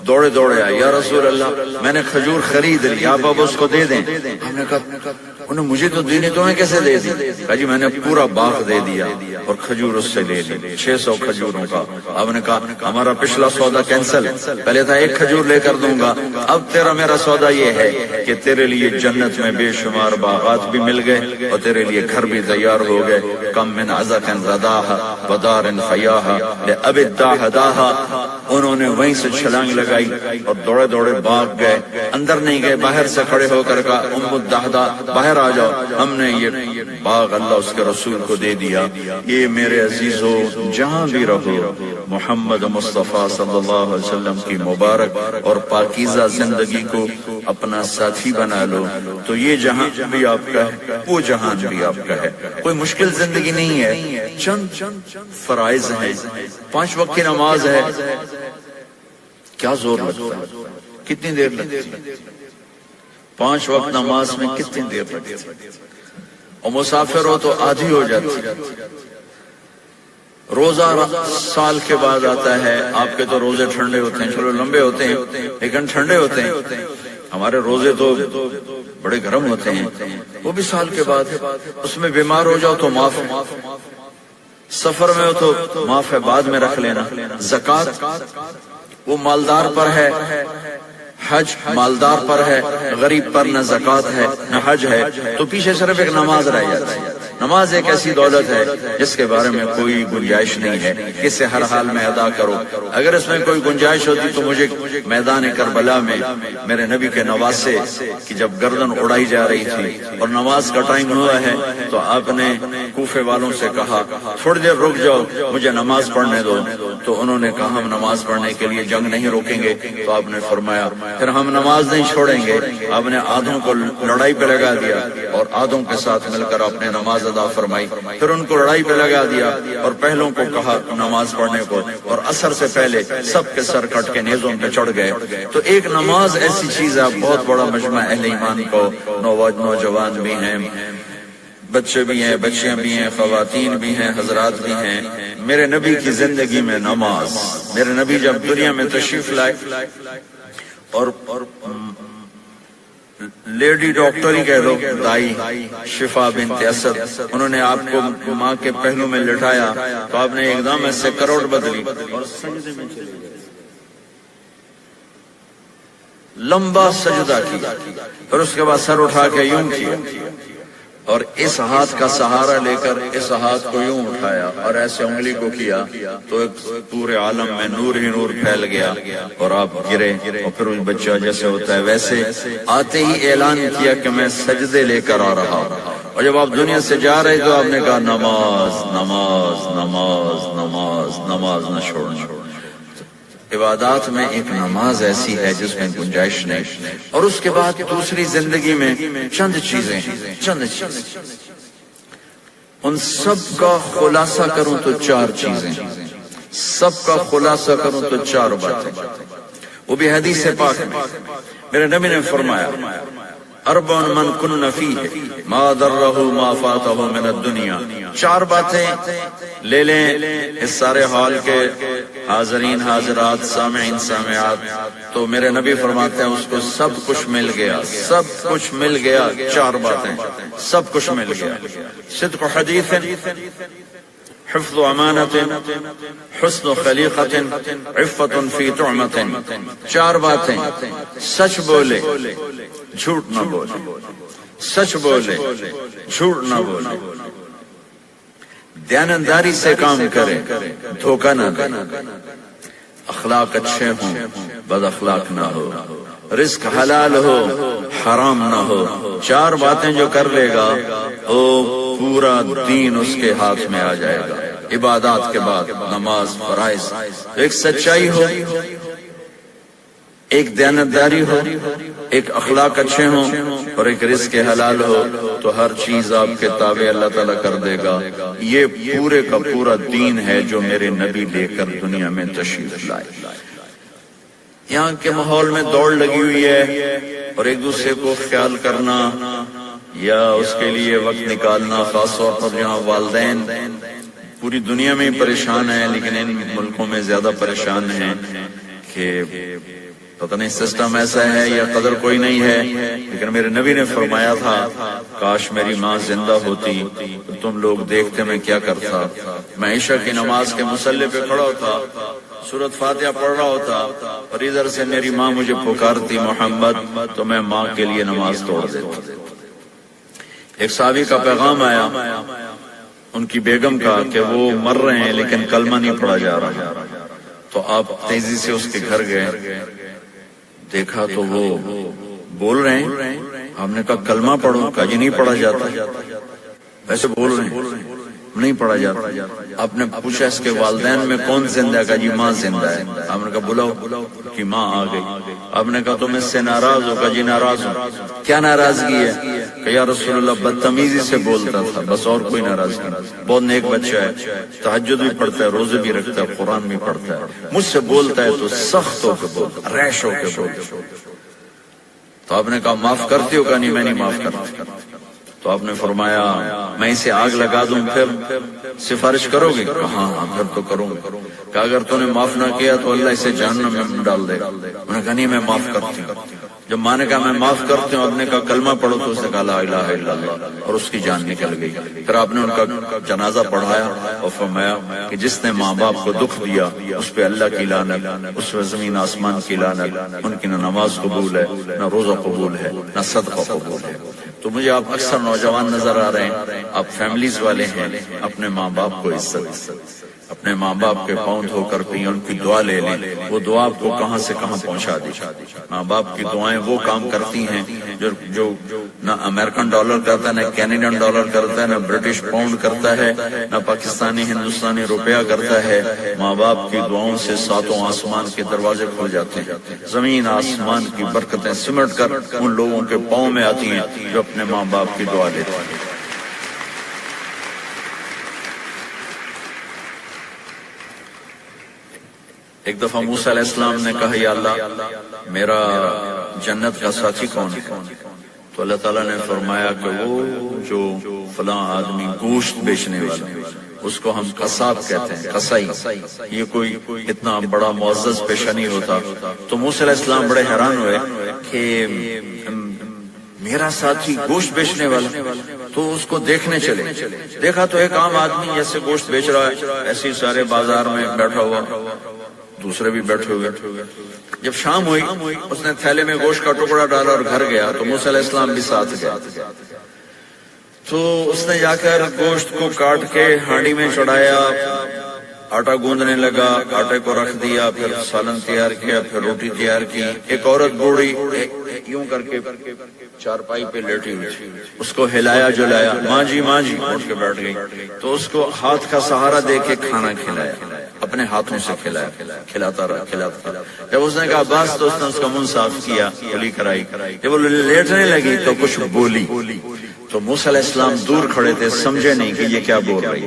دوڑے دوڑے آئے، یا رسول اللہ میں نے کھجور خرید لی، آپ اب اس کو دے دیں. ہم نے کہا انہیں مجھے تو دینی، تمہیں کیسے دے دی؟ کہا جی میں نے پورا باغ دے دیا. اور کھجور اس سے لے لی 600 کھجوروں کا. آپ نے کہا ہمارا پچھلا سودا کینسل، پہلے تھا 1 کھجور لے کر دوں گا، اب تیرا میرا سودا یہ ہے کہ تیرے لیے جنت میں بے شمار باغات بھی مل گئے اور تیرے لیے گھر بھی تیار ہو گئے. کم من عزق رداہا ودار فیاہا لأب الداہ داہا. انہوں نے وہیں سے چھلانگ لگائی اور دوڑے دوڑے بھاگ گئے، اندر نہیں گئے، باہر سے کھڑے ہو کر کہا ام الدہدہ باہر آ جاؤ، ہم نے یہ باغ اللہ اس کے رسول کو دے دیا. یہ میرے عزیزو جہاں بھی رہو محمد مصطفیٰ صلی اللہ علیہ وسلم کی مبارک اور پاکیزہ زندگی کو اپنا ساتھی بنا لو تو یہ جہاں بھی آپ کا ہے، وہ جہان بھی آپ کا ہے. کوئی مشکل زندگی نہیں ہے، چند فرائض ہیں، 5 وقت کی نماز ہے. کیا زور لگتا ہے، کتنی دیر لگتی ہے 5 وقت نماز میں، کتنی دیر لگتی ہے. اور مسافر ہو تو آدھی ہو جاتی ہے. روزہ سال کے بعد آتا ہے، آپ کے تو روزے ٹھنڈے ہوتے ہیں، چلو لمبے ہوتے ہیں لیکن ٹھنڈے ہوتے ہیں. ہمارے روزے تو بڑے گرم ہوتے ہیں، وہ بھی سال کے بعد. اس میں بیمار ہو جاؤ تو معاف ہے، سفر میں ہو تو معاف ہے، بعد میں رکھ لینا. زکوٰۃ وہ مالدار پر ہے، حج مالدار پر ہے، غریب پر نہ زکوٰۃ ہے نہ حج ہے. تو پیچھے صرف ایک نماز رہ جاتی ہے. نماز ایک ایسی دولت ہے جس کے بارے میں کوئی گنجائش نہیں ہے کہ اسے ہر حال میں ادا کرو. اگر اس میں کوئی گنجائش ہوتی تو مجھے میدان کربلا میں میرے نبی کے نواسے کی جب گردن اڑائی جا رہی تھی اور نماز کا ٹائم ہوا ہے تو آپ نے کوفے والوں سے کہا تھوڑی دیر رک جاؤ، مجھے نماز پڑھنے دو. تو انہوں نے کہا ہم نماز پڑھنے کے لیے جنگ نہیں روکیں گے. تو آپ نے فرمایا پھر ہم نماز نہیں چھوڑیں گے. آپ نے آدھوں کو لڑائی پہ لگا دیا اور آدھوں کے ساتھ مل کر آپ نے نماز ادا فرمائی. پھر ان کو لڑائی پہ لگا دیا اور پہلوں کو کہا نماز پڑھنے کو، اور عصر سے پہلے سب کے سر کٹ کے نیزوں پہ چڑھ گئے. تو ایک نماز ایسی چیز ہے، بہت بڑا مجمع اہل ایمان کو، نوجوان بھی ہیں، بچے بھی ہیں، بچیاں بھی ہیں، خواتین بھی ہیں، حضرات بھی ہیں. میرے نبی کی زندگی میں نماز، میرے نبی جب دنیا میں تشریف لائے اور لیڈی ڈاکٹر ہی کہہ لو، دائی شفا بنت اسد، انہوں نے آپ کو ماں کے پہلو میں لٹایا تو آپ نے ایک دم ایسے کروڑ بدلی اور سجدے میں چلے گئے. لمبا سجدہ کیا، پھر اس کے بعد سر اٹھا کے یوں کیا اور اس ہاتھ کا سہارا لے کر اس ہاتھ کو یوں اٹھایا اور ایسے انگلی کو کیا تو ایک پورے عالم میں نور ہی نور پھیل گیا اور آپ گرے. اور پھر اس بچہ جیسے ہوتا ہے ویسے آتے ہی اعلان کیا کہ میں سجدے لے کر آ رہا ہوں. اور جب آپ دنیا سے جا رہے تو آپ نے کہا نماز نماز نماز نماز نماز نہ چھوڑنا. عبادات میں ایک نماز ایسی ہے جس میں گنجائش نہیں. اور اس کے بعد دوسری زندگی میں چند چیزیں، ان سب کا خلاصہ کروں تو 4 چیزیں، سب کا خلاصہ کروں تو 4 باتیں. وہ بھی حدیث پاک میں میرے نبی نے فرمایا اربع من کن فیہ ما ضرہ ما فاتہ من الدنیا. 4 باتیں لے لیں اس سارے ہال کے حاضرین حاضرات سامعین سامعات تو میرے نبی فرماتے ہیں اس کو سب کچھ مل گیا، سب کچھ مل گیا. 4 باتیں سب کچھ مل گیا. صدق حدیث، حفظ امانت، حسن خلیقت، عفت فی طعمت. 4 باتیں، سچ بولے جھوٹ نہ بولے، سچ بولے جھوٹ نہ بولے، دیانتداری سے کام کرے، دھوکہ نہ دے، اخلاق اچھے ہوں، بد اخلاق نہ ہو، رزق حلال ہو، حرام نہ ہو. 4 باتیں جو کر لے گا وہ پورا دین اس کے ہاتھ میں آ جائے گا. عبادات کے بعد نماز، فرائض، ایک سچائی ہو، ایک دیانتداری ہو، ایک اخلاق اچھے ہوں اور ایک رزق حلال ہو تو ہر چیز آپ کے تابع اللہ تعالیٰ کر دے گا. یہ پورے کا پورا دین ہے جو میرے نبی لے کر دنیا میں تشریف لائے. یہاں کے ماحول میں دوڑ لگی ہوئی ہے اور ایک دوسرے کو خیال کرنا یا اس کے لیے وقت نکالنا، خاص طور پر جہاں والدین پوری دنیا میں پریشان ہیں لیکن ان ملکوں میں زیادہ پریشان ہیں کہ پتہ نہیں سسٹم ایسا ہے یا قدر کوئی نہیں ہے، لیکن میرے نبی نے فرمایا تھا کاش میری ماں زندہ ہوتی تو تم لوگ دیکھتے میں کیا کرتا۔ میں عشاء کی نماز کے مصلی پہ کھڑا ہوتا، سورۃ فاتحہ پڑھ رہا ہوتا، اور ادھر سے میری ماں مجھے پکارتی محمد، تو میں ماں کے لیے نماز توڑ دیتا۔ ایک صحابی کا پیغام آیا ان کی بیگم کا کہ وہ مر رہے ہیں لیکن کلمہ نہیں پڑھا جا رہا، تو آپ تیزی سے اس کے گھر گئے، دیکھا تو وہ بول رہے ہیں، آپ نے کہا کلمہ پڑھو، کہا جی نہیں پڑھا جاتا، ویسے بول رہے ہیں نہیں پڑھا جاتا۔ آپ نے پوچھا اس کے والدین میں کون زندہ ہے؟ کہا جی ماں زندہ ہے۔ آپ نے کہا بلاؤ، کہ ماں آ گئی۔ آپ نے کہا تم اس سے ناراض ہو؟ کہا جی ناراض ہوں۔ کیا ناراضگی ہے؟ کہ یا رسول اللہ بدتمیزی سے بولتا تھا، بس اور کوئی ناراضگی نہیں، بہت نیک بچہ ہے، تہجد بھی پڑھتا ہے، روزے بھی رکھتا ہے، قرآن بھی پڑھتا ہے، مجھ سے بولتا ہے تو سخت ہو کے بولتا، ریش ہو کے بولتا۔ تو آپ نے کہا معاف کرتے ہو؟ کہا نہیں میں نہیں معاف کرتا۔ تو آپ نے فرمایا میں اسے آگ لگا دوں پھر سفارش کرو گے؟ کہا ہاں پھر تو کروں گا۔ کہ اگر تو نے معاف نہ کیا تو اللہ اسے جہنم میں ڈال دے گا۔ انہوں نے کہا نہیں میں معاف کرتی ہوں۔ جب ماں نے کہا میں معاف کرتی ہوں، آپ نے کہا کلمہ پڑھو، تو اس نے کہا لا الہ الا اللہ، اور اس کی جان نکل گئی۔ پھر آپ نے ان کا جنازہ پڑھایا اور فرمایا کہ جس نے ماں باپ کو دکھ دیا اس پہ اللہ کی لعنت، اس پہ زمین آسمان کی لعنت، ان کی نہ نماز قبول ہے، نہ روزہ قبول ہے، نہ صدقہ قبول ہے۔ تو مجھے آپ اکثر نوجوان نظر آ رہے ہیں، آپ فیملیز والے ہیں، اپنے ماں باپ کو عزت، اپنے ماں باپ کے پاؤں دھو کر پی، ان کی دعا لے لیں، وہ دعا آپ کو کہاں سے کہاں پہنچا دی۔ ماں باپ کی دعائیں وہ کام کرتی ہیں جو نہ امریکن ڈالر کرتا ہے، نہ کینیڈین ڈالر کرتا ہے، نہ برٹش پاؤنڈ کرتا ہے، نہ پاکستانی ہندوستانی روپیہ کرتا ہے۔ ماں باپ کی دعاؤں سے ساتوں آسمان کے دروازے کھل جاتے ہیں، زمین آسمان کی برکتیں سمٹ کر ان لوگوں کے پاؤں میں آتی ہیں جو اپنے ماں باپ کی دعا لیتے ہیں۔ ایک دفعہ موسیٰ علیہ السلام نے کہا یا اللہ میرا جنت کا ساتھی کون ہے؟ تو اللہ تعالیٰ نے فرمایا کہ وہ جو فلاں آدمی گوشت بیچنے والا، اس کو ہم قصاب کہتے ہیں، قصائی، یہ کوئی اتنا بڑا معزز پیشہ نہیں ہوتا۔ تو موسیٰ علیہ السلام بڑے حیران ہوئے کہ میرا ساتھی گوشت بیچنے والا، تو اس کو دیکھنے چلے۔ دیکھا تو ایک عام آدمی جیسے گوشت بیچ رہا ہے، ایسے ہی سارے بازار میں بیٹھا ہوا، دوسرے بھی بیٹھے ہوئے۔ جب شام ہوئی اس نے تھیلے میں گوشت کا ٹکڑا ڈالا اور گھر گیا، تو موسیٰ علیہ السلام بھی ساتھ گیا۔ تو اس نے جا کر گوشت کو کاٹ کے ہانڈی میں چڑھایا، آٹا گوندنے لگا، آٹے کو رکھ دیا، پھر سالن تیار کیا، پھر روٹی تیار کی۔ ایک عورت بوڑھی یوں کر کے چارپائی پہ لیٹی ہوئی، اس کو ہلایا جلایا، ماں جی اٹھ کے بیٹھ گئی۔ تو اس کو ہاتھ کا سہارا دے کے کھانا کھلایا، اپنے ہاتھوں سے کھلاتا رہا۔ جب اس نے کہا بس تو اس نے اس کا منہ صاف کیا، کلی کرائی۔ جب وہ لیٹنے لگی تو کچھ بولی، تو موسیٰ علیہ السلام دور کھڑے تھے، سمجھے نہیں کہ یہ کیا بول رہی۔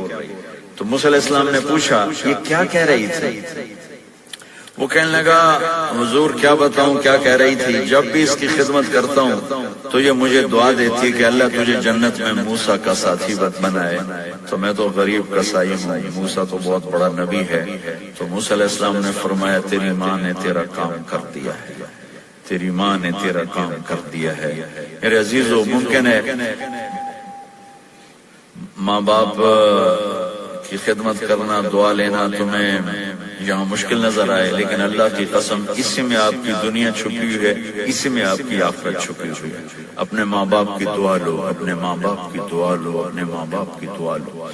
تو موسیٰ علیہ السلام نے پوچھا یہ کیا کہہ رہی تھی؟ وہ کہنے لگا حضور کیا بتاؤں کیا کہہ رہی تھی، جب بھی اس کی خدمت کرتا ہوں تو یہ مجھے دعا دیتی کہ اللہ تجھے جنت میں موسیٰ کا ساتھی بنائے۔ تو میں تو غریب کسائی ہوں، موسیٰ تو بہت بڑا نبی ہے۔ تو موسیٰ علیہ السلام نے فرمایا تیری ماں نے تیرا کام کر دیا ہے، تیری ماں نے تیرا کام کر دیا ہے۔ میرے عزیزو، ممکن ہے ماں باپ کی خدمت کرنا، دعا لینا تمہیں یہاں مشکل نظر آئے، لیکن اللہ کی قسم اسی میں آپ کی دنیا چھپی ہوئی ہے، اسی میں آپ کی آخرت چھپی ہوئی ہے۔ اپنے ماں باپ کی دعا لو، اپنے ماں باپ کی دعا لو، اپنے ماں باپ کی دعا لو۔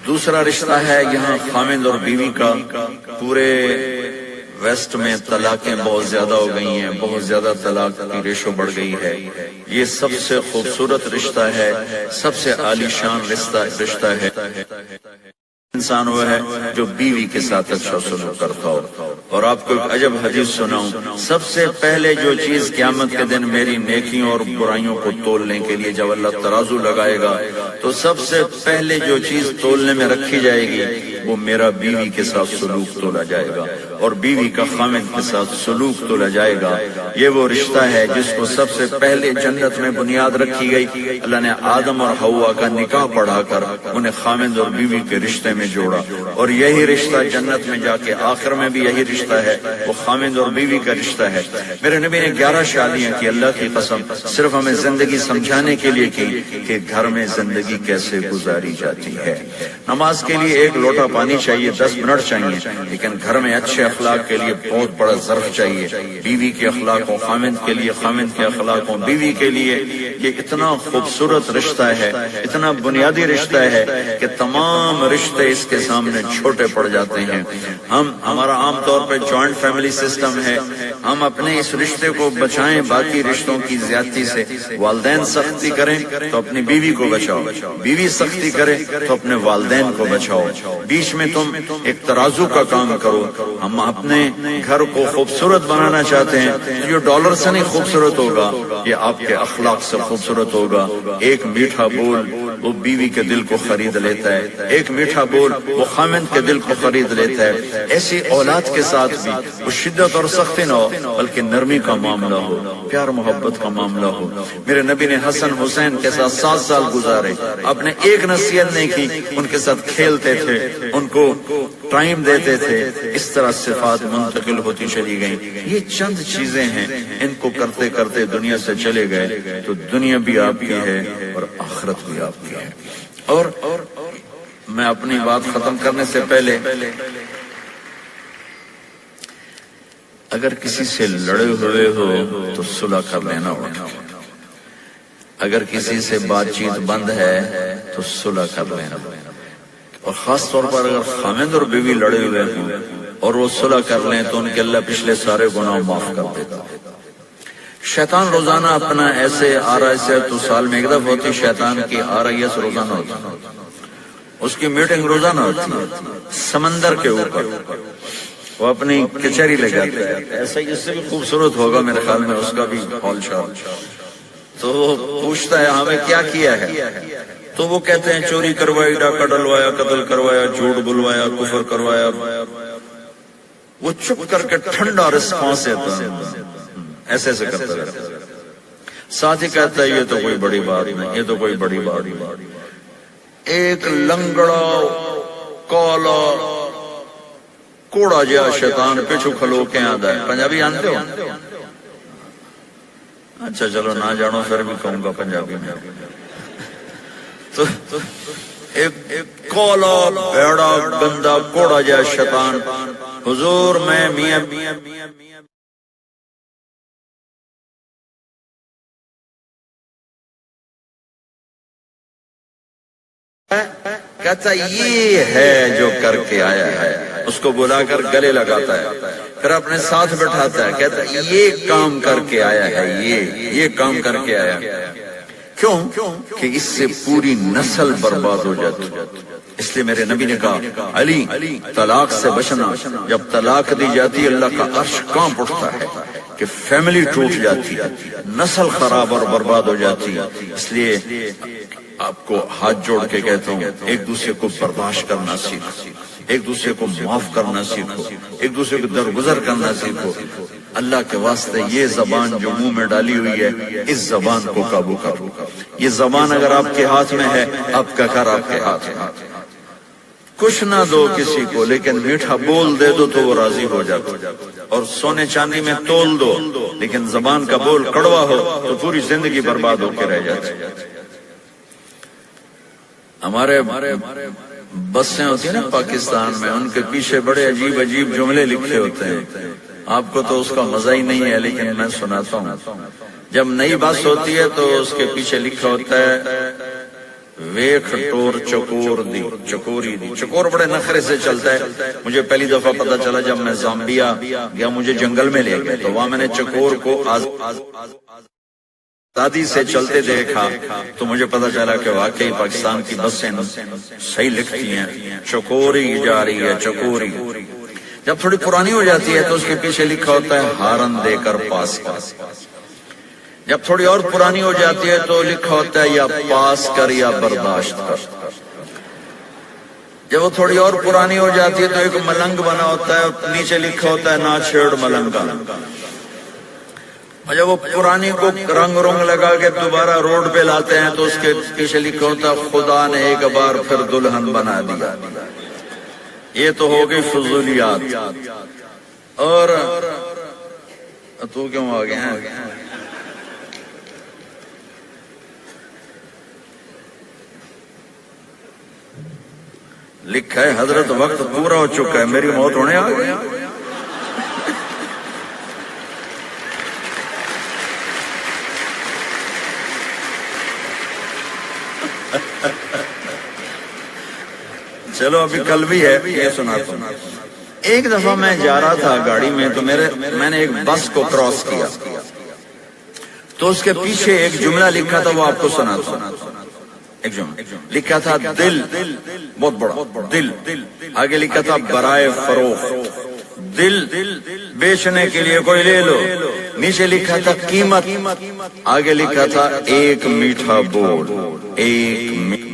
دوسرا رشتہ ہے یہاں خامند اور بیوی کا۔ پورے ویسٹ میں طلاقیں بہت زیادہ ہو گئی ہیں، بہت زیادہ طلاق کی ریشو بڑھ گئی ہے۔ یہ سب سے خوبصورت رشتہ ہے، سب سے عالی شان رشتہ ہے۔ انسان وہ ہے جو بیوی کے ساتھ اچھا سلوک کرتا ہو۔ اور آپ کو ایک عجب حدیث سناؤں، سب سے پہلے جو چیز قیامت کے دن میری نیکیوں اور برائیوں کو تولنے کے لیے جب اللہ ترازو لگائے گا، تو سب سے پہلے جو چیز تولنے میں رکھی جائے گی وہ میرا بیوی کے ساتھ سلوک تولا جائے گا، اور بیوی کا خامد کے ساتھ سلوک تولا جائے گا۔ یہ وہ رشتہ ہے جس کو سب سے پہلے جنت میں بنیاد رکھی گئی. اللہ نے آدم اور حوا کا نکاح پڑھا کر انہیں خامند اور بیوی کے رشتے میں جوڑا، اور یہی رشتہ جنت میں جا کے آخر میں بھی یہی رشتہ ہے، وہ خامند اور بیوی کا رشتہ ہے. میرے نبی نے 11 شادیاں کی، اللہ کی قسم صرف ہمیں زندگی سمجھانے کے لیے کی کہ گھر میں زندگی کیسے گزاری جاتی ہے. نماز کے لیے 1 لوٹا پانی چاہیے، 10 منٹ چاہیے، لیکن گھر میں اچھے اخلاق کے لیے بہت بڑا ظرف چاہیے. بیوی کے اخلاق ہوں خامند کے لیے، خامند کے اخلاق ہوں بیوی کے لیے. یہ اتنا خوبصورت رشتہ ہے، اتنا بنیادی رشتہ ہے کہ تمام رشتے اس کے سامنے چھوٹے پڑ جاتے ہیں. ہمارا عام طور پہ جوائنٹ فیملی سسٹم ہے، ہم اپنے اس رشتے کو بچائیں باقی رشتوں کی زیادتی سے. والدین سختی کریں تو اپنی بیوی کو بچاؤ، بیوی سختی کرے تو اپنے والدین کو بچاؤ. بیچ میں تم ایک ترازو کا کام کرو. ہم اپنے گھر کو خوبصورت بنانا چاہتے ہیں، یہ ڈالر سے نہیں خوبصورت ہوگا، یہ آپ کے اخلاق سے خوبصورت ہوگا. ایک میٹھا بول وہ بیوی کے دل کو خرید لیتا ہے، ایک میٹھا بول وہ خامند کے دل کو خرید لیتا ہے. ایسی اولاد کے ساتھ بھی وہ شدت اور سختی نہ ہو بلکہ نرمی کا معاملہ ہو، پیار محبت کا معاملہ ہو. میرے نبی نے حسن حسین کے ساتھ 7 سال گزارے، آپ نے ایک نصیحت نہیں کی، ان کے ساتھ کھیلتے تھے، ان کو ٹائم دیتے تھے. اس طرح صفات منتقل ہوتی چلی گئیں. یہ چند چیزیں ہیں، ان کو کرتے کرتے دنیا سے چلے گئے تو دنیا بھی آپ کی ہے اور آخرت بھی آپ کی ہے. اور میں اپنی بات ختم کرنے سے پہلے اگر کسی سے لڑے ہوئے ہو تو صلح کر لینا ہوگا. اگر کسی سے بات چیت بند ہے تو صلح کر لینا، اور خاص طور پر اگر خامند اور بیوی لڑے ہوئے ہوں اور وہ صلح کر لیں تو ان کے اللہ پچھلے سارے گناہ معاف کر دیتا. شیطان روزانہ اپنا ایسے آ رہا ہے تو سال میں ایک دفعہ ہوتی شیطان کی RIS روزانہ ہوتی، اس کی میٹنگ روزانہ ہوتی سمندر کے اوپر. وہ اپنی کچہری لگاتے ہیں، ایسا ہی اس سے بھی خوبصورت ہوگا میرے خیال میں اس کا بھی ہال شال. تو وہ پوچھتا ہے ہمیں کیا کیا ہے، تو وہ کہتے ہیں چوری کروائی، ڈاکہ ڈلوایا، قتل کروایا، جھوٹ بلوایا، کفر کروایا. وہ چپ کر کے ٹھنڈا رسپانس دیتا ہے، ایسے ایسے کرتا رہتا ہے. ساتھ ہی کہتا ہے یہ تو کوئی بڑی بات نہیں، یہ تو کوئی بڑی بات نہیں. ایک لنگڑا کالا کوڑا جا شیطان پیچھو کھلو کے آدھا ہے. پنجابی جانتے ہو؟ اچھا چلو نہ جانو پھر بھی کہوں گا پنجابی میں. تو ایک کالا بھیڑا گندا کوڑا جا شیطان، حضور میں میاں کہتا یہ ہے جو کر کے آیا ہے. اس کو بلا کر گلے لگاتا ہے، پھر اپنے ساتھ بٹھاتا ہے، کہتا ہے یہ کام کر کے آیا ہے، یہ کام کر کے آیا. کیوں؟ کہ اس سے پوری نسل برباد ہو جاتی. اس لیے میرے نبی نے کہا علی طلاق سے بچنا. جب طلاق دی جاتی اللہ کا عرش کانپ اٹھتا ہے کہ فیملی ٹوٹ جاتی ہے، نسل خراب اور برباد ہو جاتی ہے. اس لیے آپ کو ہاتھ جوڑ کے کہتا ہوں ایک دوسرے کو برداشت کرنا سیکھو، ایک دوسرے کو معاف کرنا سیکھو، ایک دوسرے کو درگزر کرنا سیکھو. اللہ کے واسطے یہ زبان جو منہ میں ڈالی ہوئی ہے اس زبان کو قابو کرو. یہ زبان اگر آپ کے ہاتھ میں ہے آپ کا گھر آپ کے ہاتھ ہے. کچھ نہ دو کسی کو لیکن میٹھا بول دے دو تو وہ راضی ہو جاتا. اور سونے چاندی میں تول دو لیکن زبان کا بول کڑوا ہو تو پوری زندگی برباد ہو کے رہ جاتی. ہمارے بسیں ہوتی ہیں نا پاکستان میں، ان کے پیچھے بڑے عجیب عجیب جملے لکھے ہوتے ہیں. آپ کو تو اس کا مزہ ہی نہیں ہے لیکن میں سناتا ہوں. جب نئی بس ہوتی ہے تو اس کے پیچھے لکھا ہوتا ہے ویکھ ٹور چکور دی چکوری دی. چکور بڑے نخرے سے چلتا ہے. مجھے پہلی دفعہ پتا چلا جب میں زامبیا گیا، مجھے جنگل میں لے گئے تو وہاں میں نے چکور کو دادی سے چلتے دیکھا تو مجھے پتا چلا کہ واقعی پاکستان کی بسیں صحیح لکھتی ہیں چکوری جا رہی ہے چکوری. جب تھوڑی پرانی ہو جاتی ہے تو اس کے پیچھے لکھا ہوتا ہے ہارن دے کر پاس کر. جب تھوڑی اور پرانی ہو جاتی ہے تو لکھا ہوتا ہے یا پاس کر یا برداشت کر. جب وہ تھوڑی اور پرانی ہو جاتی ہے تو ایک ملنگ بنا ہوتا ہے، نیچے لکھا ہوتا ہے نہ چھیڑ ملنگا. اور جب وہ پرانی کو رنگ لگا کے دوبارہ روڈ پہ لاتے ہیں تو اس کے پیچھے لکھا ہوتا خدا نے ایک بار پھر دلہن بنا دیا. یہ تو ہو گئی فضولیات. اور تو کیوں آ گئے ہیں؟ لکھا ہے حضرت وقت پورا ہو چکا ہے، میری موت ہونے آ گئی. چلو ابھی کل بھی ہے، یہ سناتا ہوں. ایک دفعہ میں جا رہا تھا گاڑی میں تو میں نے ایک بس کو کراس کیا تو اس کے پیچھے ایک جملہ لکھا تھا، وہ آپ کو سناتا ہوں. ایک جملہ لکھا تھا دل، بہت بڑا دل. آگے لکھا تھا برائے فروخت، دل بیچنے کے لیے کوئی لے لو. نیچے لکھا تھا قیمت، آگے لکھا تھا ایک میٹھا بول. ایک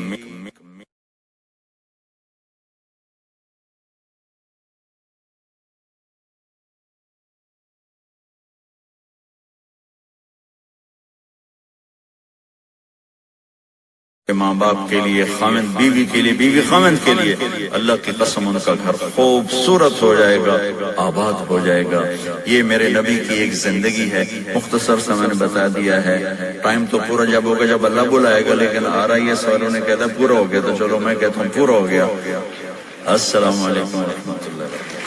ماں باپ کے لیے، خاوند بیوی کے لیے، بیوی خاوند کے لیے، اللہ کی قسم ان کا گھر خوبصورت ہو جائے گا، آباد ہو جائے گا. یہ میرے نبی کی ایک زندگی ہے، مختصر سے میں نے بتا دیا ہے. ٹائم تو پورا جب ہوگا جب اللہ بلائے گا، لیکن آ رہا یہ سوالوں نے کہتا پورا ہو گیا، تو چلو میں کہتا ہوں پورا ہو گیا. السلام علیکم ورحمۃ اللہ وبرکاتہ.